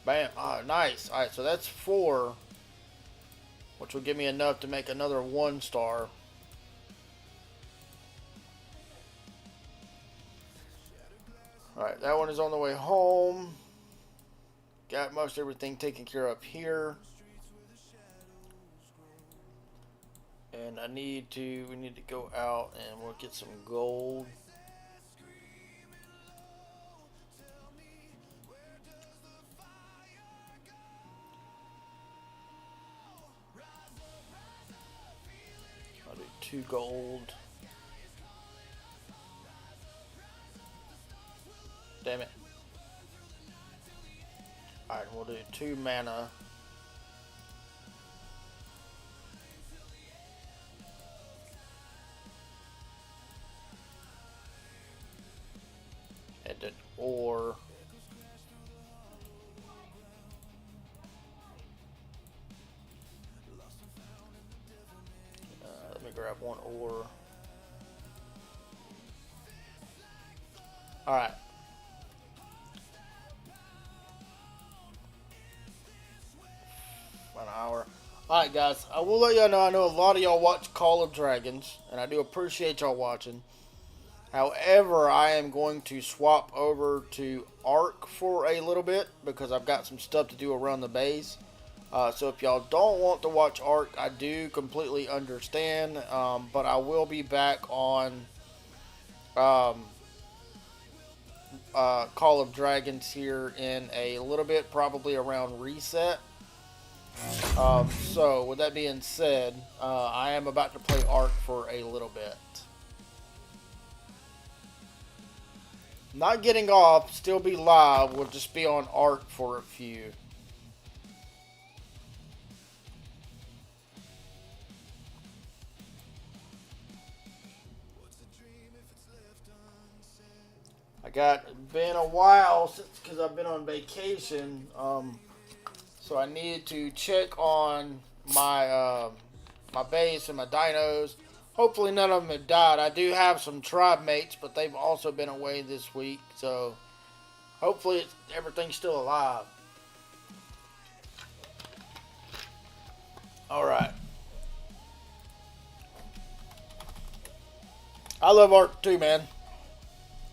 Bam. Oh, nice. All right, so that's 4, which will give me enough to make another 1-star. All right, that one is on the way home. Got most everything taken care of here. And we need to go out and we'll get some gold. 2 gold. Damn it. Alright, we'll do 2 mana. And then ore. Let me grab 1 ore. Alright. An hour. Alright guys, I will let y'all know, I know a lot of y'all watch Call of Dragons, and I do appreciate y'all watching. However, I am going to swap over to Arc for a little bit, because I've got some stuff to do around the base. So if y'all don't want to watch Arc, I do completely understand, but I will be back on Call of Dragons here in a little bit, probably around reset. So with that being said, I am about to play Arc for a little bit. Not getting off, still be live, we'll just be on Arc for a few. Been a while since, because I've been on vacation, so I needed to check on my my base and my dinos. Hopefully none of them have died. I do have some tribe mates, but they've also been away this week, so hopefully everything's still alive. Alright. I love Arc too, man.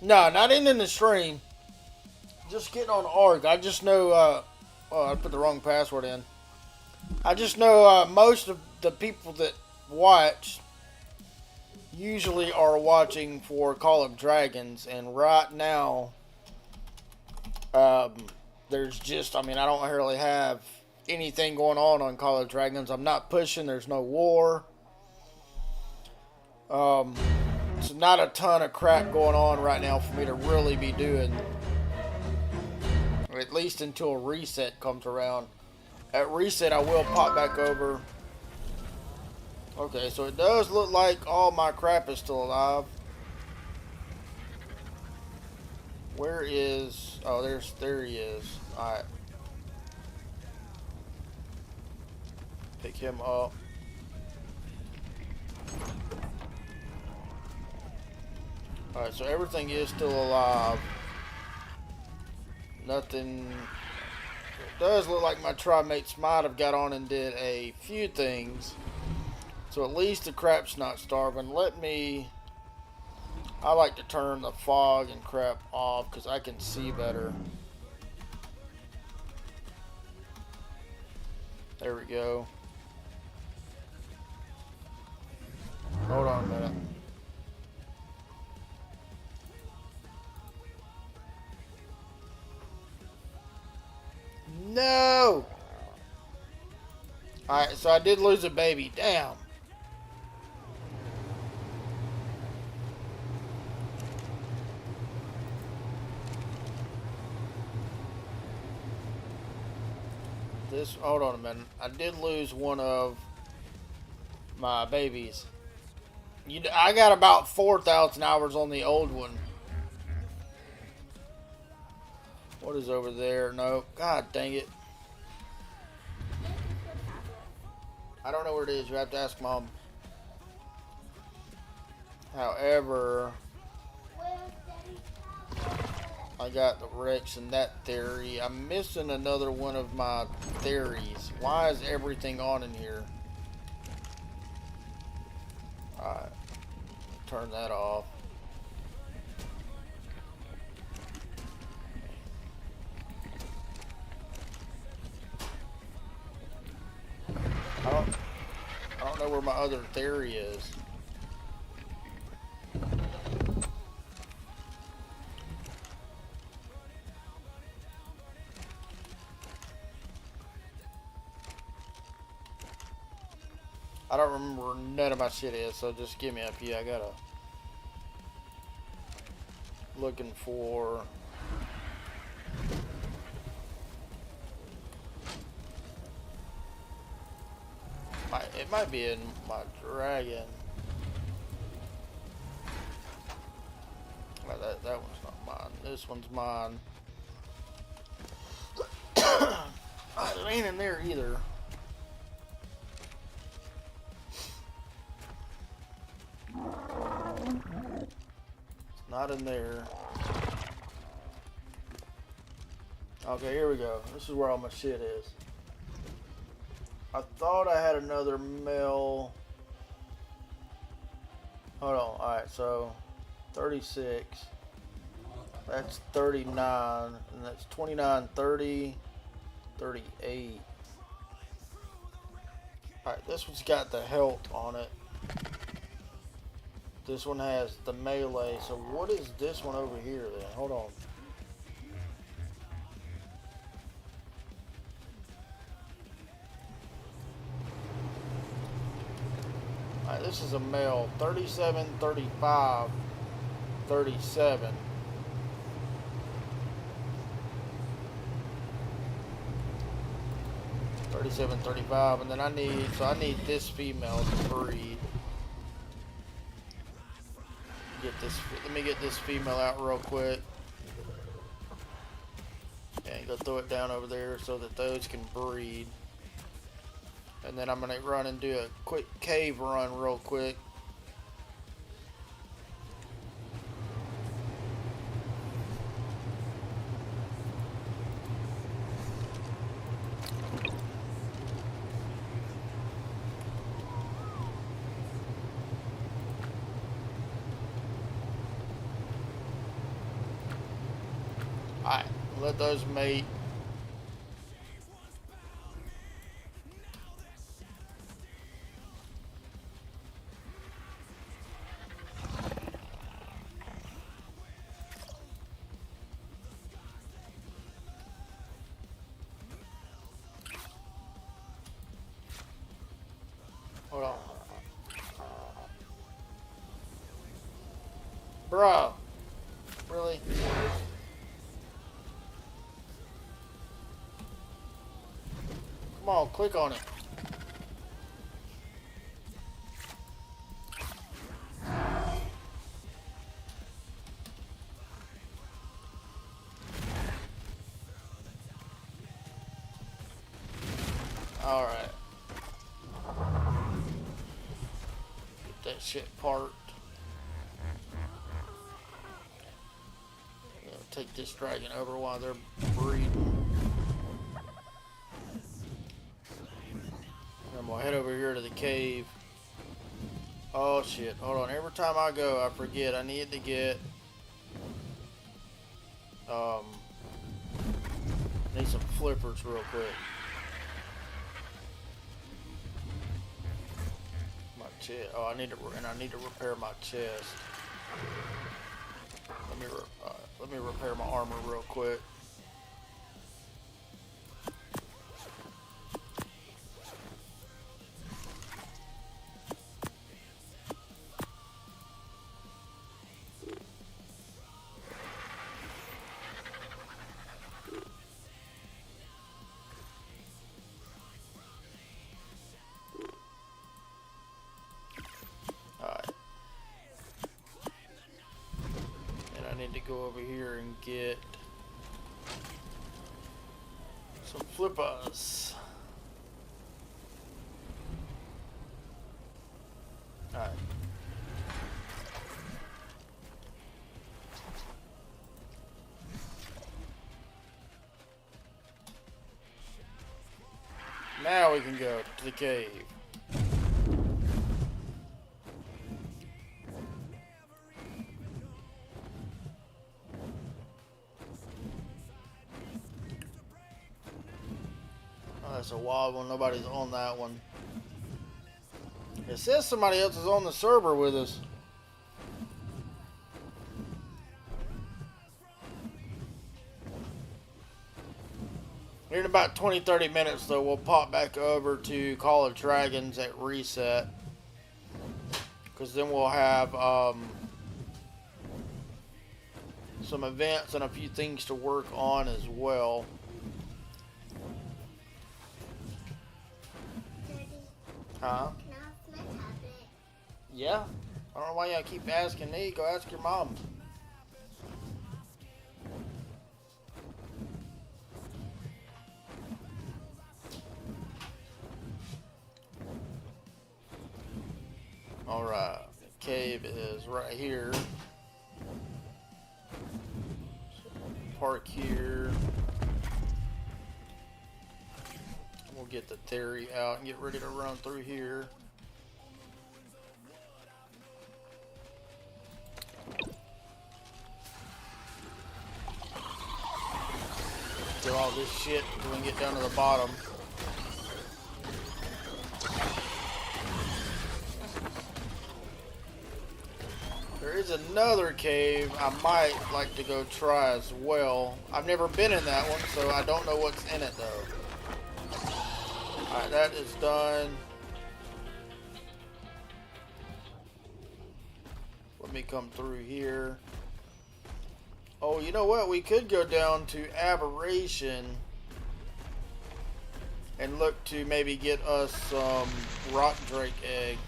No, not in the stream. Just getting on Arc. I just know, oh, I put the wrong password in. I just know most of the people that watch usually are watching for Call of Dragons, and right now, there's just, I mean, I don't really have anything going on Call of Dragons. I'm not pushing, there's no war. It's not a ton of crap going on right now for me to really be doing. At least until reset comes around. At reset, I will pop back over. Okay, so it does look like all my crap is still alive. Where is... Oh, there he is. Alright. Pick him up. Alright, so everything is still alive. Nothing... It does look like my tribe mates might have got on and did a few things. So at least the crap's not starving. I like to turn the fog and crap off because I can see better. There we go. Hold on a minute. No! Alright, so I did lose a baby. Damn. Hold on a minute. I did lose one of my babies. I got about 4,000 hours on the old one. What is over there? No. God dang it. I don't know where it is. You have to ask Mom. However, I got the Rex and that theory. I'm missing another one of my theories. Why is everything on in here? Alright. Turn that off. I don't know where my other theory is. I don't remember where none of my shit is, so just give me up here. I gotta... Looking for... It might be in my dragon. Oh, that one's not mine. This one's mine. It ain't in there either. It's not in there. Okay, here we go. This is where all my shit is. I thought I had another mail. Hold on. Alright, so 36. That's 39. And that's 29, 30, 38. Alright, this one's got the health on it. This one has the melee. So what is this one over here then? Hold on. Alright, this is a male. 37, 35, 37. $37, $35, and then I need this female to breed. Let me get this female out real quick. And go throw it down over there so that those can breed. And then I'm gonna run and do a quick cave run real quick. Alright, let those mate. Hold on. Bro. Really? Come on, click on it. Alright. Get that shit parked. Take this dragon over while they're breeding. I'm gonna head over here to the cave. Oh shit, hold on. Every time I go, I forget. I need to get need some flippers real quick. My chest. Oh, I need to repair my chest. Let me repair my armor real quick. To go over here and get some flippers. Alright. Now we can go to the cave. That's a wild one. Nobody's on that one. It says somebody else is on the server with us. Here in about 20-30 minutes, though, we'll pop back over to Call of Dragons at reset. Because then we'll have some events and a few things to work on as well. Daddy, Huh? can I have my tablet? Yeah. I don't know why y'all keep asking me. Go ask your mom. Alright. The cave is right here. So park here. We'll get the theory out and get ready to run through here. Do all this shit so we can get down to the bottom. There is another cave I might like to go try as well. I've never been in that one, so I don't know what's in it though. Alright, that is done. Let me come through here. Oh, you know what? We could go down to Aberration and look to maybe get us some rock drake eggs.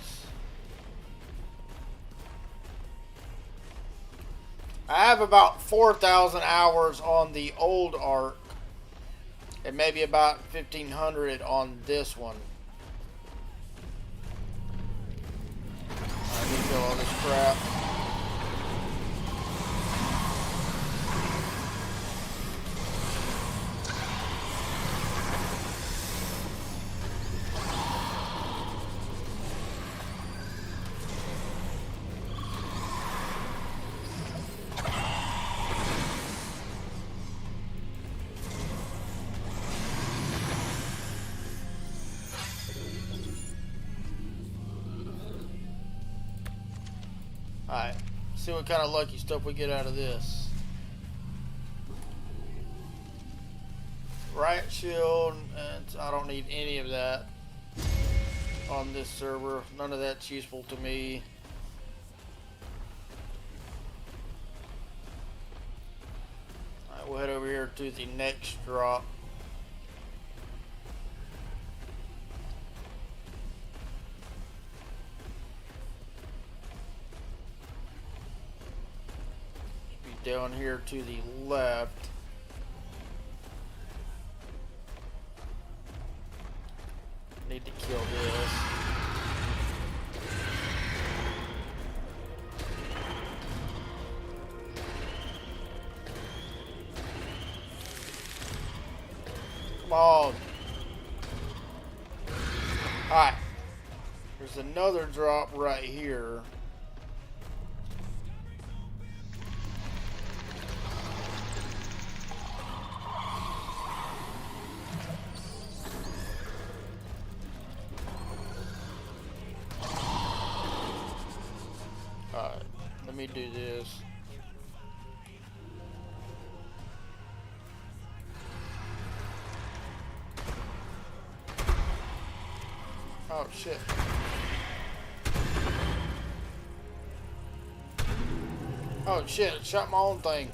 I have about 4,000 hours on the old arc and maybe about 1,500 on this one. Let me kill all this crap. Alright, see what kind of lucky stuff we get out of this. Riot shield, and I don't need any of that on this server. None of that's useful to me. Alright, we'll head over here to the next drop. Down here to the left. Need to kill this. Come on. Alright. There's another drop right here. Alright, let me do this. Oh shit. Oh shit, it shot my own thing.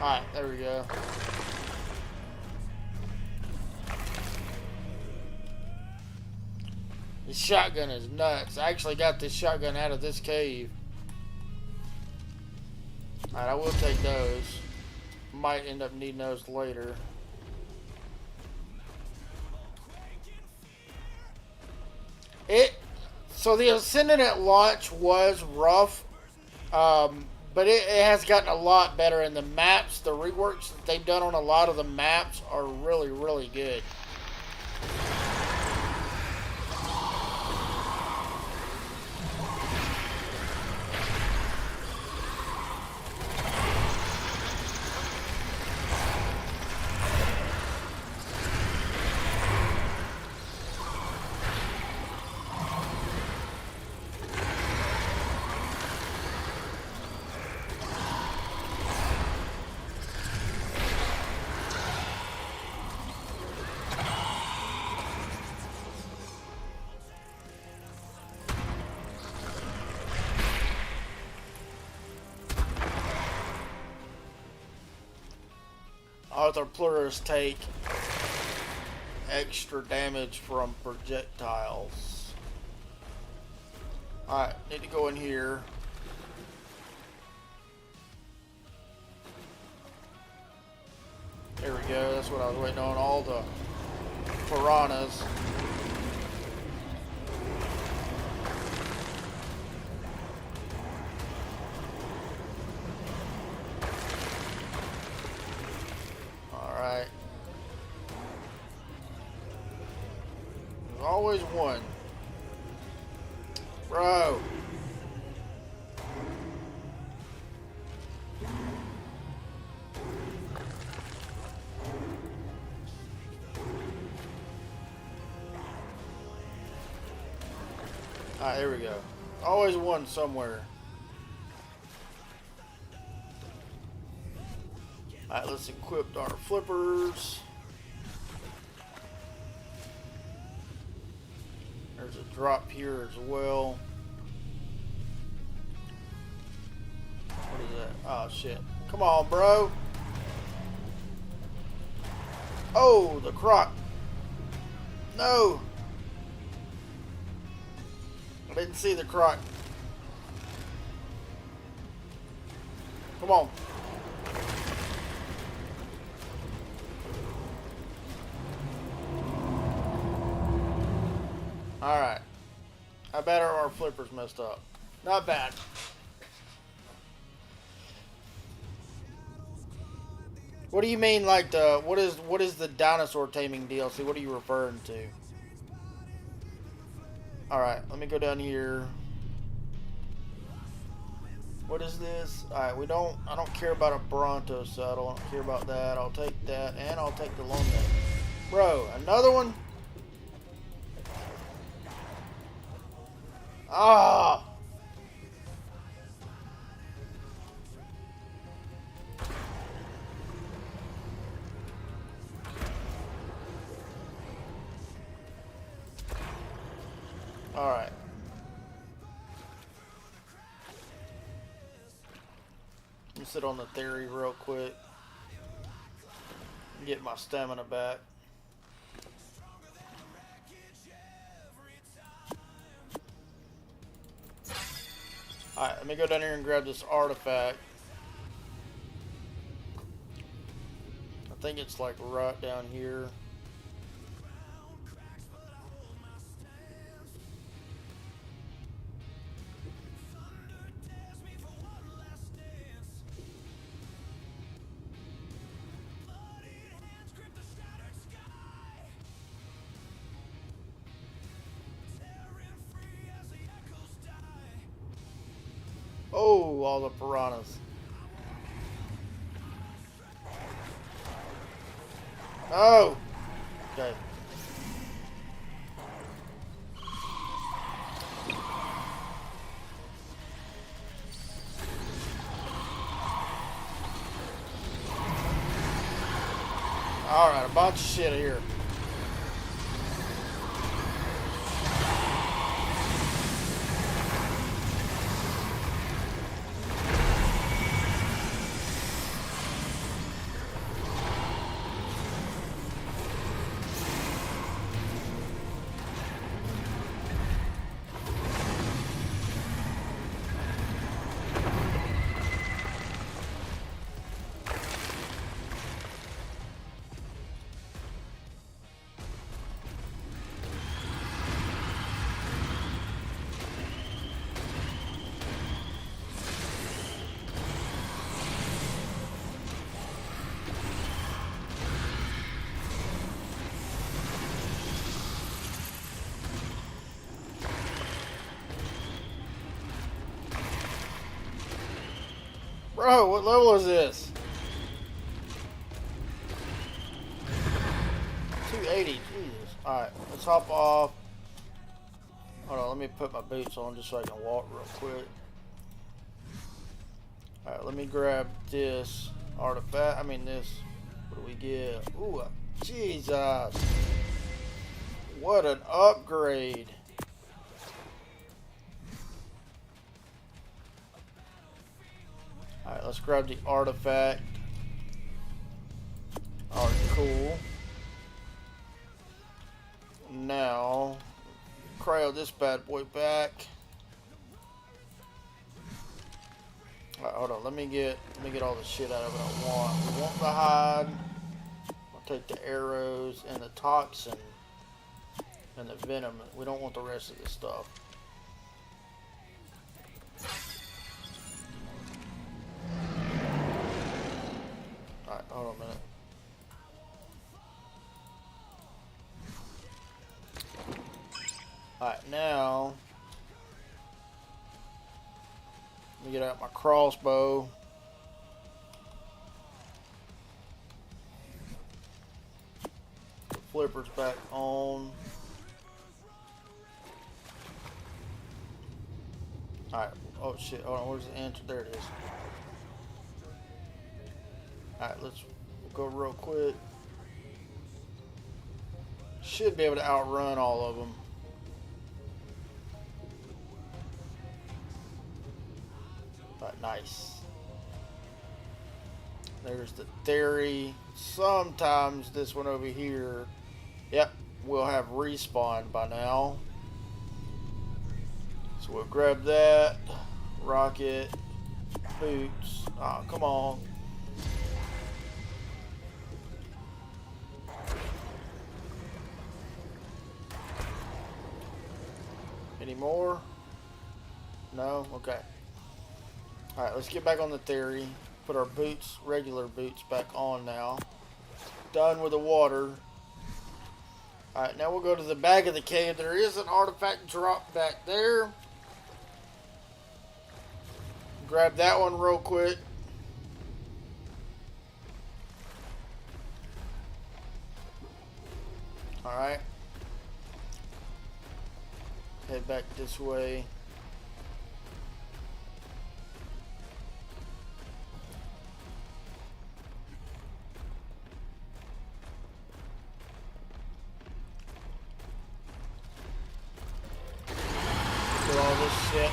Alright, there we go. This shotgun is nuts. I actually got this shotgun out of this cave. Alright, I will take those. Might end up needing those later. So the Ascendant at launch was rough. But it has gotten a lot better, and the maps, the reworks that they've done on a lot of the maps are really, really good. Other plurals take extra damage from projectiles. Alright, need to go in here. There we go, that's what I was waiting on. All the piranhas. Alright. There's always one. Bro. Alright, there we go. Always one somewhere. Alright, let's equip our flippers. There's a drop here as well. What is that? Oh, shit. Come on, bro. Oh, the croc. No. I didn't see the croc. Come on. Alright. How bad are our flippers messed up? Not bad. What do you mean, like the what is the dinosaur taming DLC? What are you referring to? Alright, let me go down here. What is this? Alright, I don't care about a Bronto saddle. I don't care about that. I'll take that, and I'll take the long neck. Bro, another one? Ah! Alright. Let me sit on the theory real quick. Get my stamina back. Alright, let me go down here and grab this artifact. I think it's like right down here. Oh, all the piranhas. Oh! Okay. Alright, a bunch of shit here. Bro, what level is this? 280, Jesus. Alright, let's hop off. Hold on, let me put my boots on just so I can walk real quick. Alright, let me grab this artifact. This. What do we get? Ooh, Jesus. What an upgrade. Alright, let's grab the artifact. cool. Now, cryo this bad boy back. Alright, hold on. Let me get all the shit out of it I want. We want the hide. I'll take the arrows and the toxin and the venom. We don't want the rest of this stuff. Alright, hold on a minute. Alright, now let me get out my crossbow. The flipper's back on. Alright, oh shit, hold on, where's the answer? There it is. Alright, let's go real quick. Should be able to outrun all of them. Alright, nice. There's the theory. Sometimes this one over here, yep, we'll have respawn by now. So we'll grab that. Rocket. Boots. Oh, come on. Any more? No? Okay. Alright, let's get back on the theory. Put our boots, regular boots, back on now. Done with the water. Alright, now we'll go to the back of the cave. There is an artifact drop back there. Grab that one real quick. Alright. Head back this way. Get all this shit.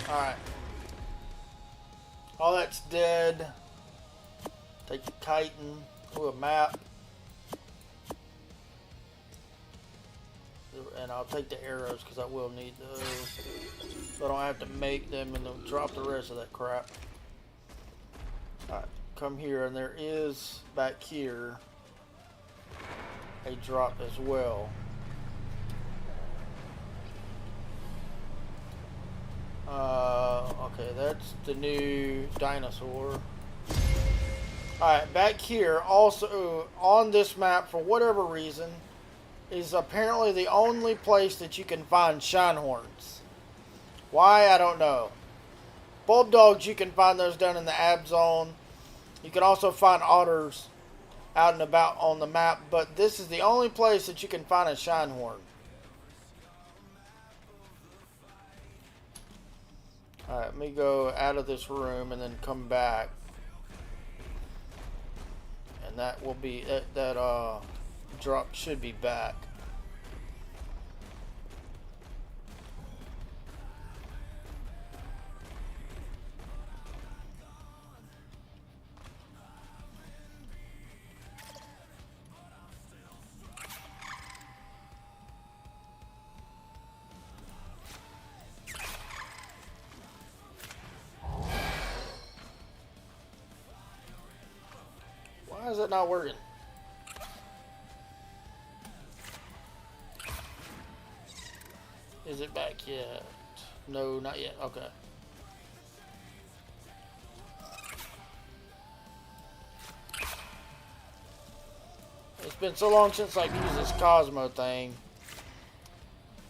Alright. All that's dead. Take the chitin. Ooh, a map. And I'll take the arrows because I will need those. So I don't have to make them and then drop the rest of that crap. Alright, come here, and there is back here a drop as well. Okay, that's the new dinosaur. Alright, back here, also on this map, for whatever reason, is apparently the only place that you can find shinehorns. Why, I don't know. Bulb dogs, you can find those down in the ab zone. You can also find otters out and about on the map, but this is the only place that you can find a shinehorn. Alright, let me go out of this room and then come back. And that will be, that drop should be back. Why is it not working? Is it back yet? No, not yet. Okay. It's been so long since I've used this Cosmo thing.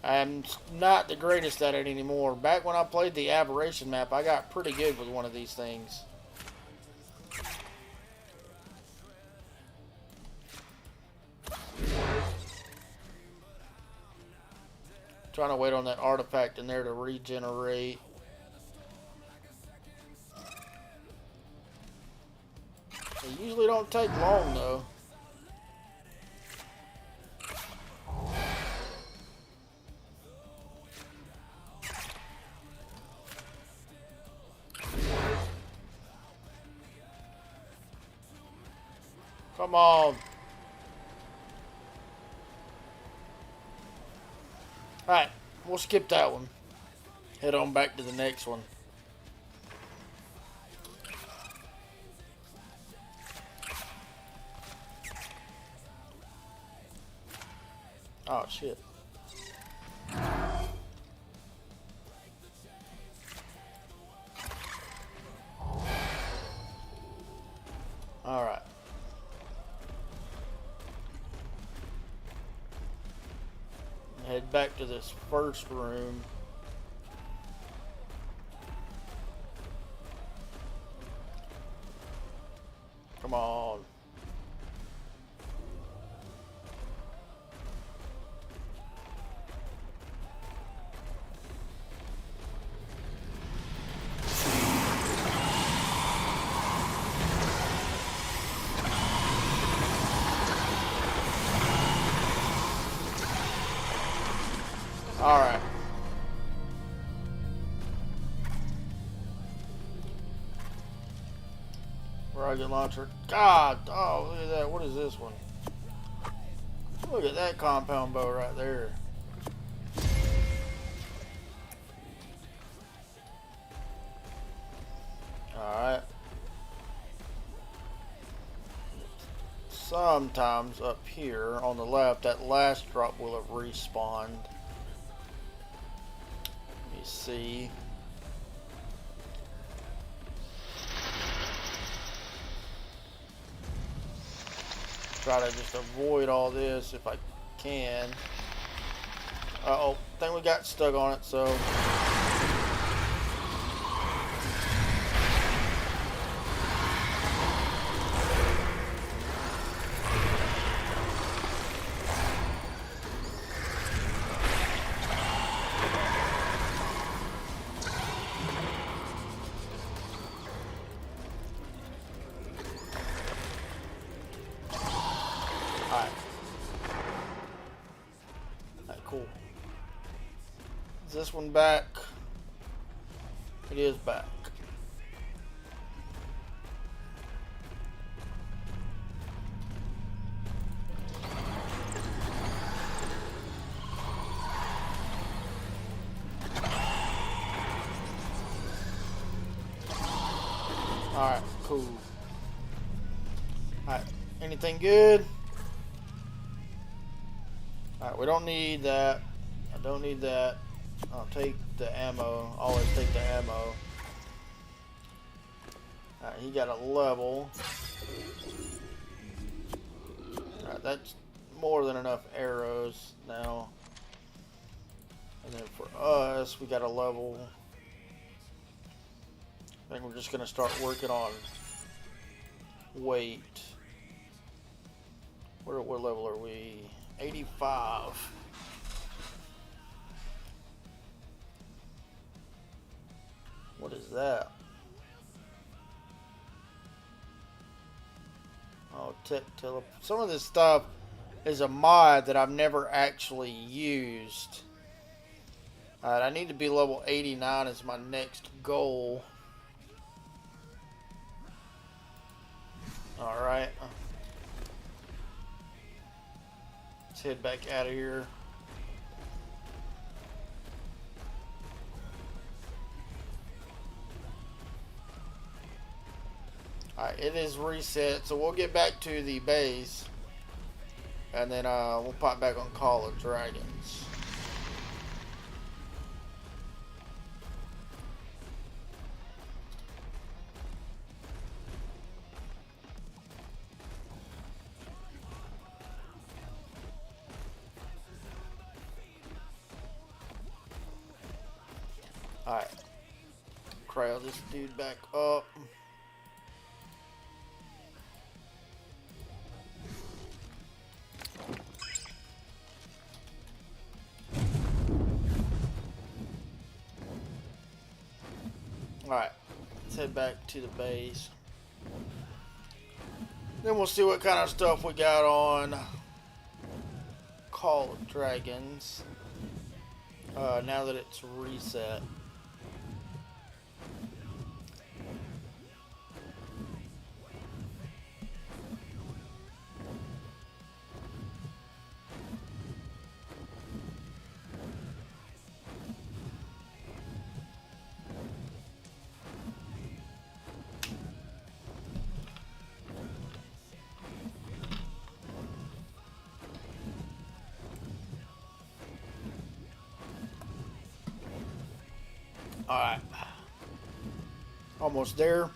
I'm not the greatest at it anymore. Back when I played the Aberration map, I got pretty good with one of these things. Trying to wait on that artifact in there to regenerate. They usually don't take long though. Come on. Alright, we'll skip that one. Head on back to the next one. Oh, shit. Alright. Head back to this first room. Come on. Alright. Rocket launcher. God! Oh, look at that. What is this one? Look at that compound bow right there. Alright. Sometimes up here on the left, that last drop will have respawned. Let me see. Try to just avoid all this if I can. Uh-oh, I think we got stuck on it, so... Cool. Is this one back? It is back. Alright, cool. Alright, anything good? Alright, we don't need that. I don't need that. I'll take the ammo. Always take the ammo. Alright, he got a level. Alright, that's more than enough arrows now. And then for us, we got a level. I think we're just going to start working on weight. What level are we? 85. What is that? Oh, tech tele. Some of this stuff is a mod that I've never actually used. Alright, I need to be level 89 as my next goal. Alright. Let's head back out of here. Alright, it is reset, so we'll get back to the base. And then we'll pop back on Call of Dragons. Alright. Crowd this dude back up. Alright, let's head back to the base. Then we'll see what kind of stuff we got on Call of Dragons. Now that it's reset. Alright. Almost there.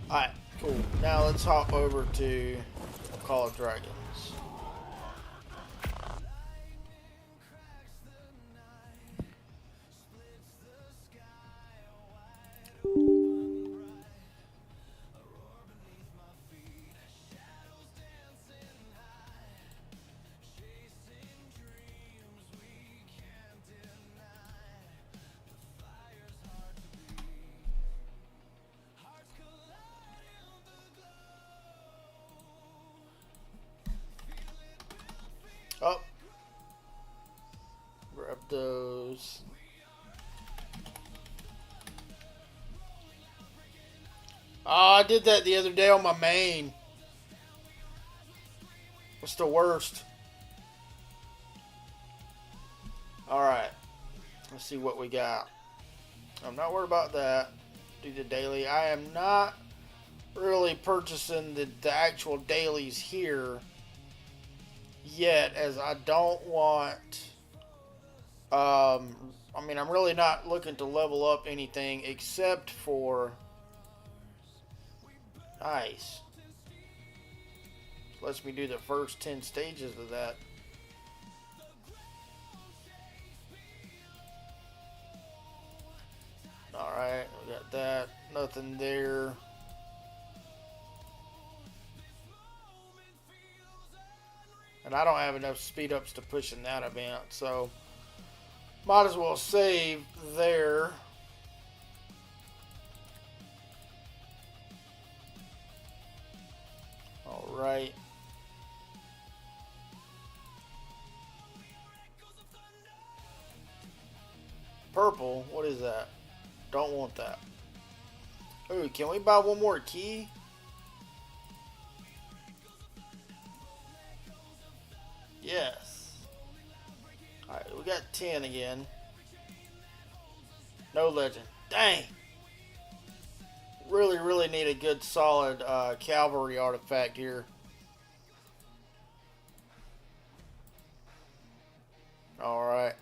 Alright, cool. Now let's hop over to Call of Dragons. Oh, grab those. Oh, I did that the other day on my main. What's the worst? Alright. Let's see what we got. I'm not worried about that. Do the daily. I am not really purchasing the actual dailies here yet, as I don't want I mean, I'm really not looking to level up anything except for nice. Lets me do the first 10 stages of that. Alright, we got that. Nothing there. And I don't have enough speed ups to push in that event, so might as well save there. Alright. Purple, what is that? Don't want that. Ooh, can we buy one more key? Yes. Alright, we got 10 again. No legend. Dang! Really need a good solid cavalry artifact here. Alright.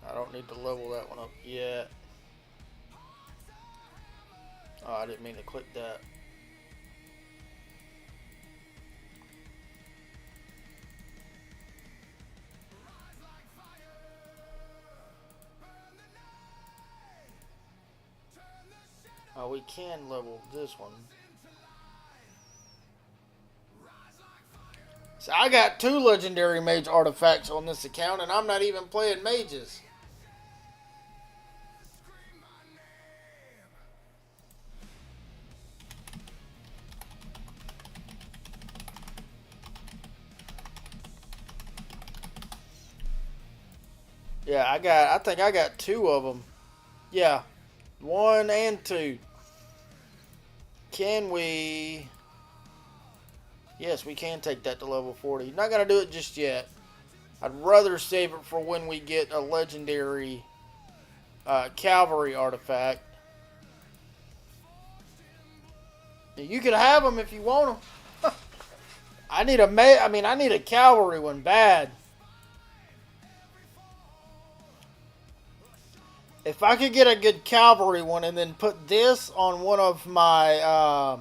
I don't need to level that one up yet. Oh, I didn't mean to click that. Oh, we can level this one. So I got 2 legendary mage artifacts on this account, and I'm not even playing mages. Yeah, I think I got 2 of them. Yeah, 1 and 2. Can we? Yes, we can take that to level 40. Not gonna do it just yet. I'd rather save it for when we get a legendary cavalry artifact. You can have them if you want them. I need I need a cavalry one bad. If I could get a good cavalry one and then put this on one of my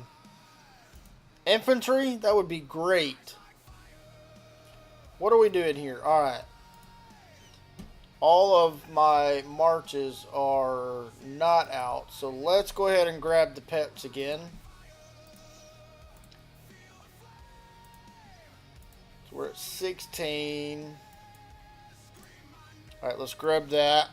infantry, that would be great. What are we doing here? Alright. All of my marches are not out. So let's go ahead and grab the pets again. So we're at 16. Alright, let's grab that.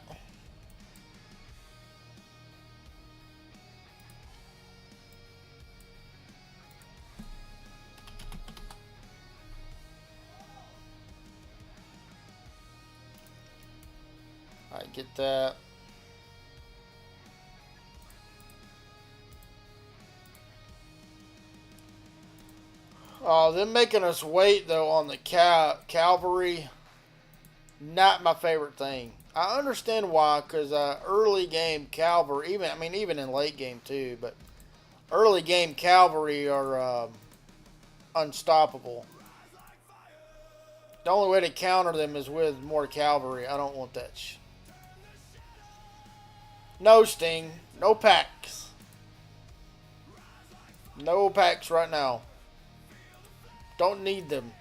Alright, get that. Oh, them making us wait though on the cavalry, not my favorite thing. I understand why, because early game cavalry, even in late game too, but early game cavalry are unstoppable. The only way to counter them is with more cavalry. I don't want that. No Sting, no packs, no packs right now. Don't need them.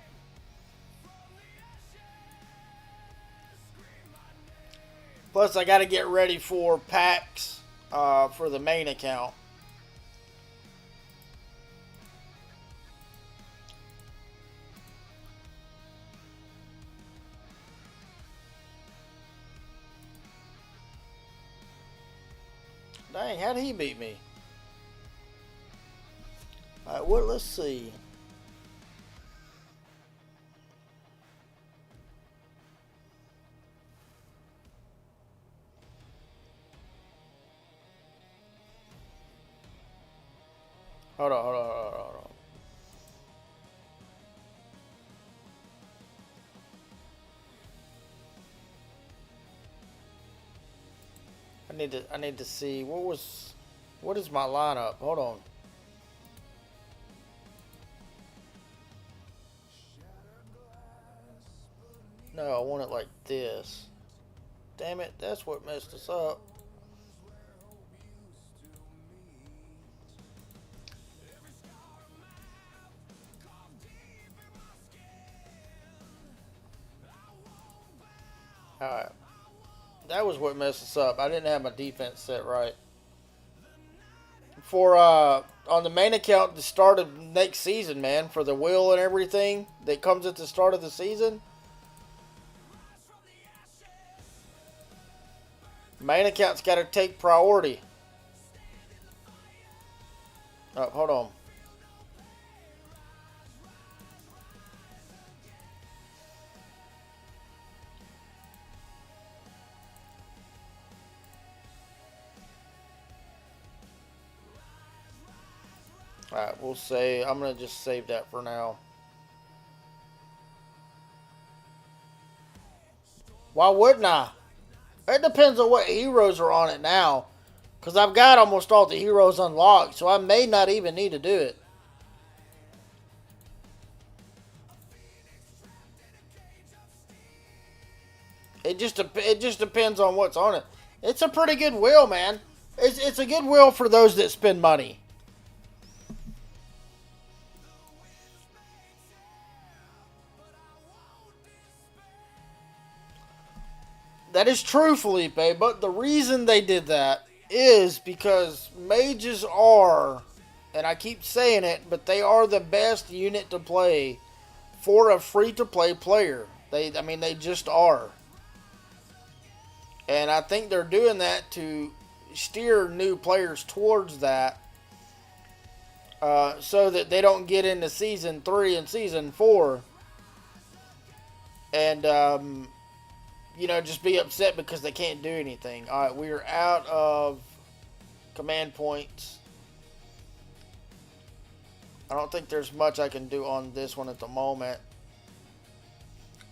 Plus, I got to get ready for packs for the main account. Dang, how did he beat me? Alright, well, let's see. Hold on. I need to see what is my lineup? Hold on. No, I want it like this. Damn it, that's what messed us up. Alright. That was what messed us up. I didn't have my defense set right. For on the main account, the start of next season, man, for the wheel and everything that comes at the start of the season. Main account's got to take priority. Oh, hold on. Alright, we'll say, I'm going to just save that for now. Why wouldn't I? It depends on what heroes are on it now. Because I've got almost all the heroes unlocked, so I may not even need to do it. It just depends on what's on it. It's a pretty good wheel, man. It's a good wheel for those that spend money. That is true, Felipe, but the reason they did that is because mages are, and I keep saying it, but they are the best unit to play for a free-to-play player. They just are. And I think they're doing that to steer new players towards that so that they don't get into Season 3 and Season 4 and just be upset because they can't do anything. Alright, we are out of command points. I don't think there's much I can do on this one at the moment.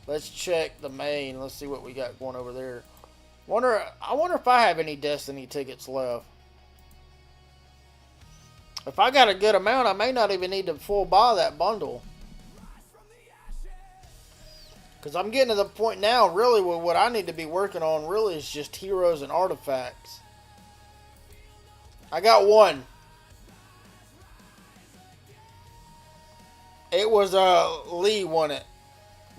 Let's check the main. Let's see what we got going over there. I wonder if I have any Destiny tickets left. If I got a good amount, I may not even need to full buy that bundle. Because I'm getting to the point now, really, where what I need to be working on really is just heroes and artifacts. I got one. It was Lee won it.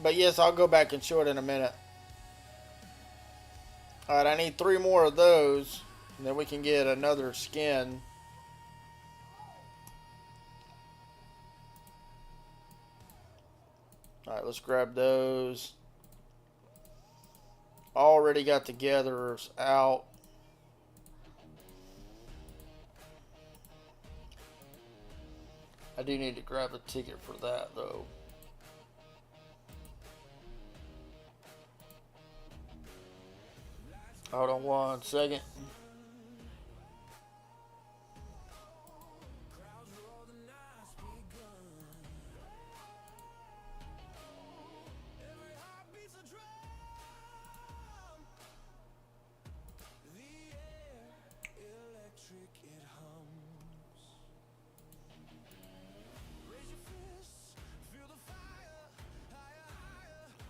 But yes, I'll go back and show it in a minute. Alright, I need 3 more of those. And then we can get another skin. Alright, let's grab those. Already got the gatherers out. I do need to grab a ticket for that though. Hold on one second.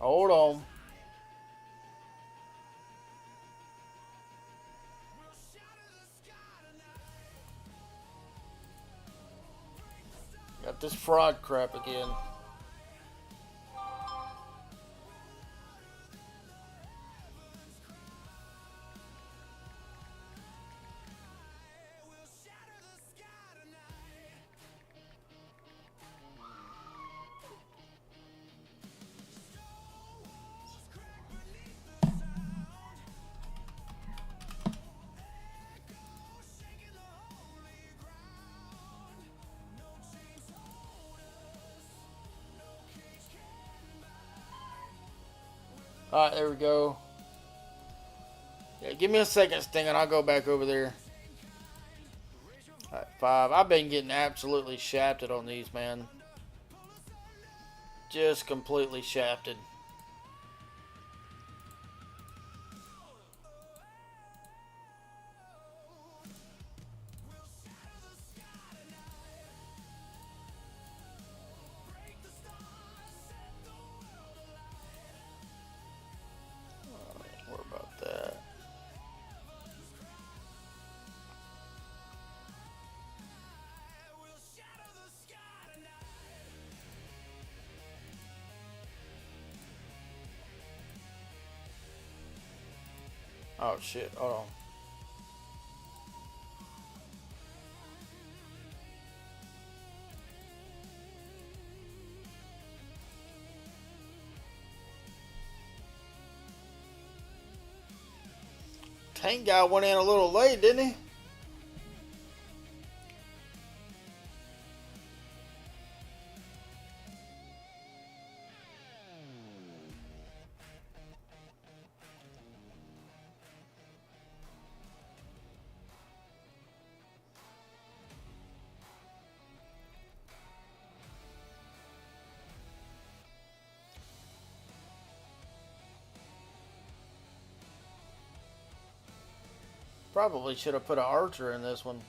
Hold on. Got this fraud crap again. Alright, there we go. Yeah, give me a second, Sting, and I'll go back over there. Alright, 5. I've been getting absolutely shafted on these, man. Just completely shafted. Oh shit, hold on. Tank guy went in a little late, didn't he? Probably should have put an archer in this one.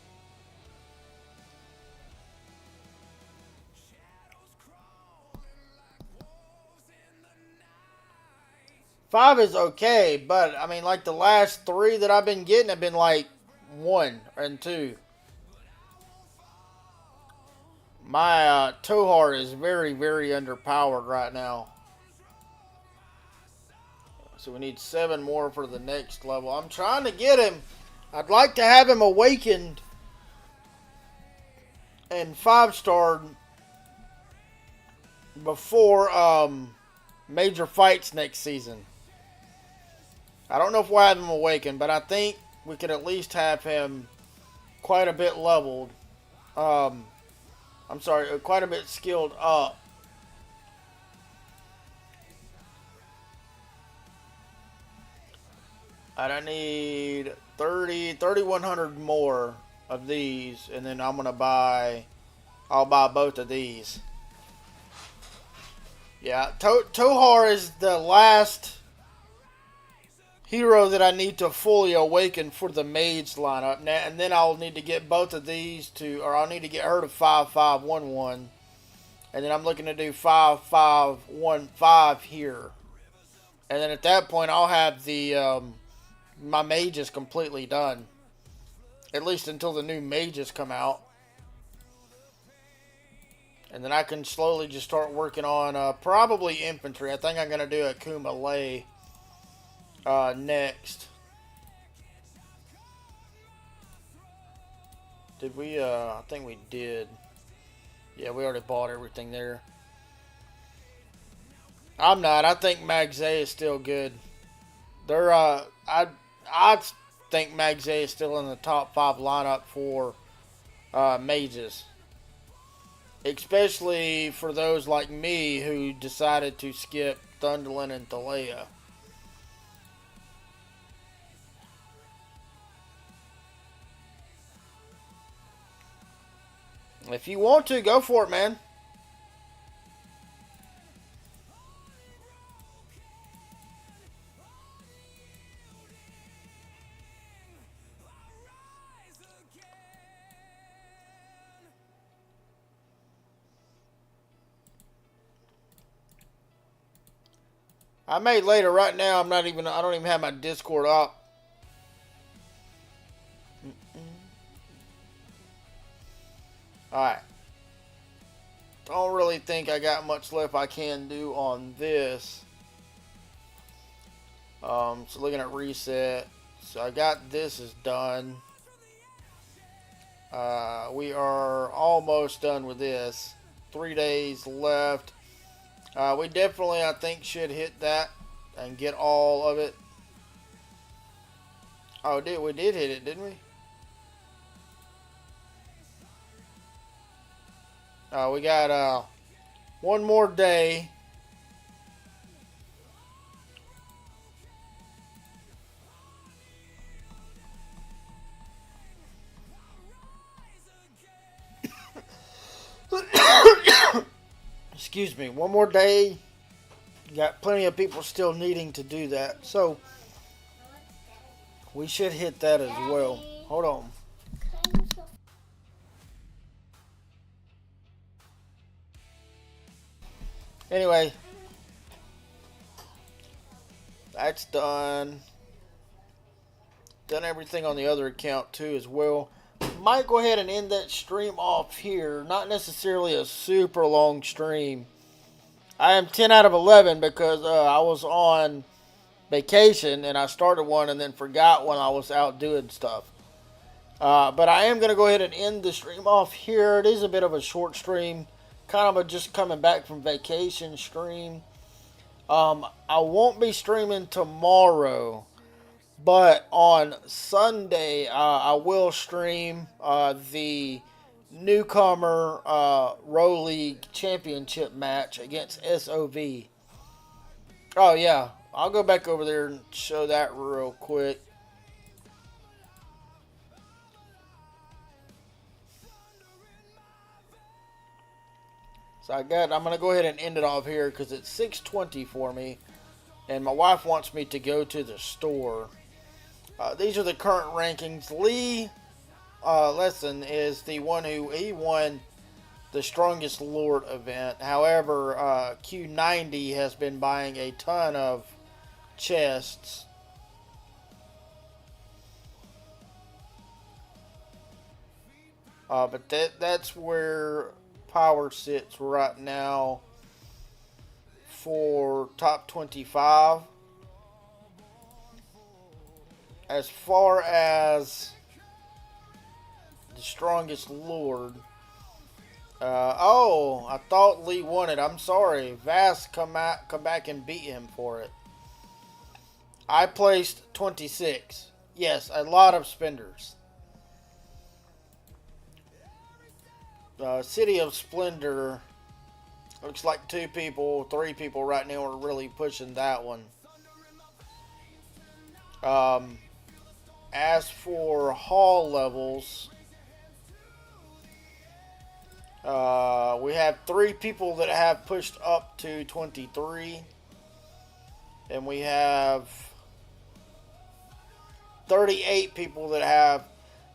Five is okay, but I mean, like the last 3 that I've been getting have been like 1 and 2. My Tohar is very, very underpowered right now. So we need 7 more for the next level. I'm trying to get him. I'd like to have him awakened and 5-starred before major fights next season. I don't know if we'll have him awakened, but I think we could at least have him quite a bit leveled. I'm sorry, quite a bit skilled up. And I need 3,100 more of these, and then I'll buy both of these. Yeah, Tohar is the last hero that I need to fully awaken for the mage lineup. Now, and then I'll need to get both of these to, or I'll need to get her to 5511. And then I'm looking to do 5515 here. And then at that point, I'll have my mages completely done. At least until the new mages come out. And then I can slowly just start working on probably infantry. I think I'm going to do a Kumalay next. Did we? I think we did. Yeah, we already bought everything there. I'm not. I think Magzay is still good. I think Magzay is still in the top 5 lineup for mages. Especially for those like me who decided to skip Thunderlin and Thalea. If you want to, go for it, man. I may later. Right now, I don't even have my Discord up. Alright. Don't really think I got much left I can do on this. So looking at reset. So I got this is done. We are almost done with this. 3 days left. We definitely, I think, should hit that and get all of it. Oh, we did hit it, didn't we? We got one more day. Excuse me, one more day. Got plenty of people still needing to do that, so we should hit that as well. Hold on. Anyway, that's done. Done everything on the other account too as well. Might go ahead and end that stream off here. Not necessarily a super long stream. I am 10 out of 11 because I was on vacation and I started one and then forgot when I was out doing stuff. But I am going to go ahead and end the stream off here. It is a bit of a short stream. Kind of a just coming back from vacation stream. I won't be streaming tomorrow. But on Sunday, I will stream the newcomer Row League Championship match against SOV. Oh, yeah. I'll go back over there and show that real quick. So I'm going to go ahead and end it off here because it's 6:20 for me. And my wife wants me to go to the store. These are the current rankings. Lee Lesson is the one he won the Strongest Lord event. However, Q90 has been buying a ton of chests. But that's where power sits right now for top 25. As far as the Strongest Lord, I thought Lee won it. I'm sorry. Vass come back and beat him for it. I placed 26. Yes, a lot of spenders. City of Splendor. Looks like 2 people, 3 people right now are really pushing that one. As for hall levels, we have 3 people that have pushed up to 23. And we have 38 people that have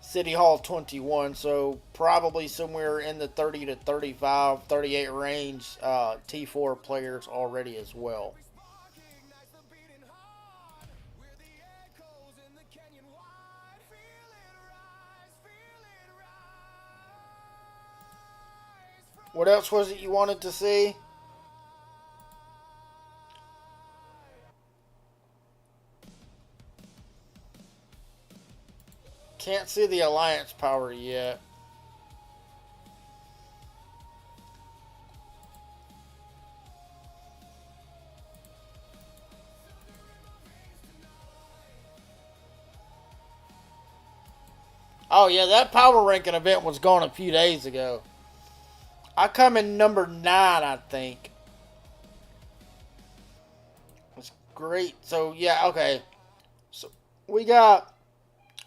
City Hall 21, so probably somewhere in the 30 to 35, 38 range T4 players already as well. What else was it you wanted to see? Can't see the alliance power yet. Oh yeah, that power ranking event was gone a few days ago. I come in number 9, I think. It's great. So yeah, okay. So we got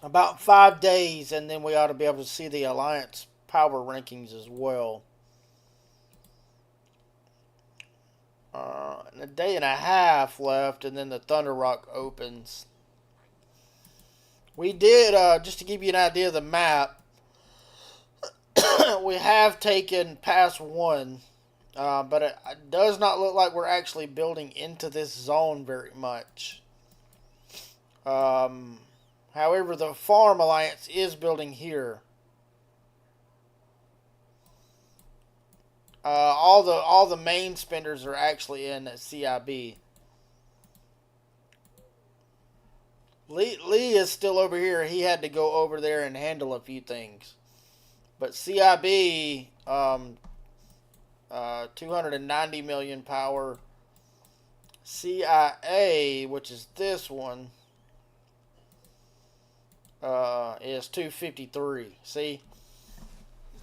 about 5 days, and then we ought to be able to see the alliance power rankings as well. And a day and a half left, and then the Thunder Rock opens. We did, just to give you an idea of the map, we have taken Pass 1, but it does not look like we're actually building into this zone very much. However, the Farm Alliance is building here. All the main spenders are actually in CIB. Lee is still over here. He had to go over there and handle a few things. But CIB, 290 million power. CIA, which is this one, is 253. See?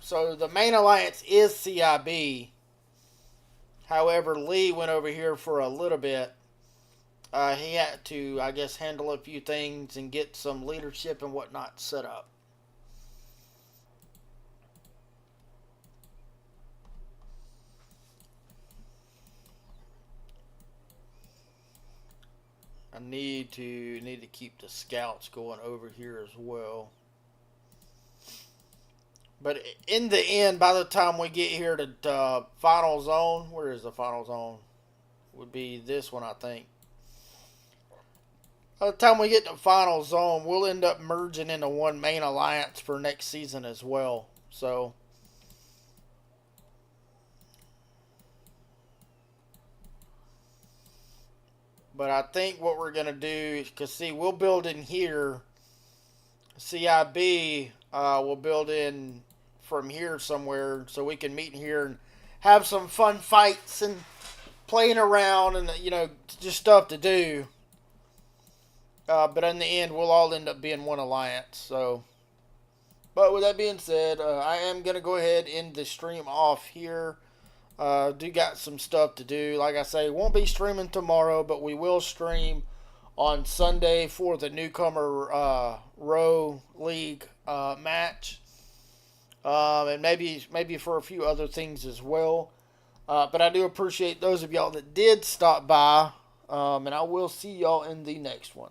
So the main alliance is CIB. However, Lee went over here for a little bit. He had to, I guess, handle a few things and get some leadership and whatnot set up. I need to keep the scouts going over here as well. But in the end, by the time we get here to the final zone, where is the final zone? Would be this one, I think. By the time we get to final zone, we'll end up merging into one main alliance for next season as well. So, but I think what we're gonna do, because see, we'll build in here. CIB will build in from here somewhere, so we can meet in here and have some fun fights and playing around and just stuff to do. But in the end, we'll all end up being one alliance. So, but with that being said, I am gonna go ahead and end the stream off here. Do got some stuff to do. Like I say, won't be streaming tomorrow, but we will stream on Sunday for the newcomer row league match, and maybe for a few other things as well. But I do appreciate those of y'all that did stop by, and I will see y'all in the next one.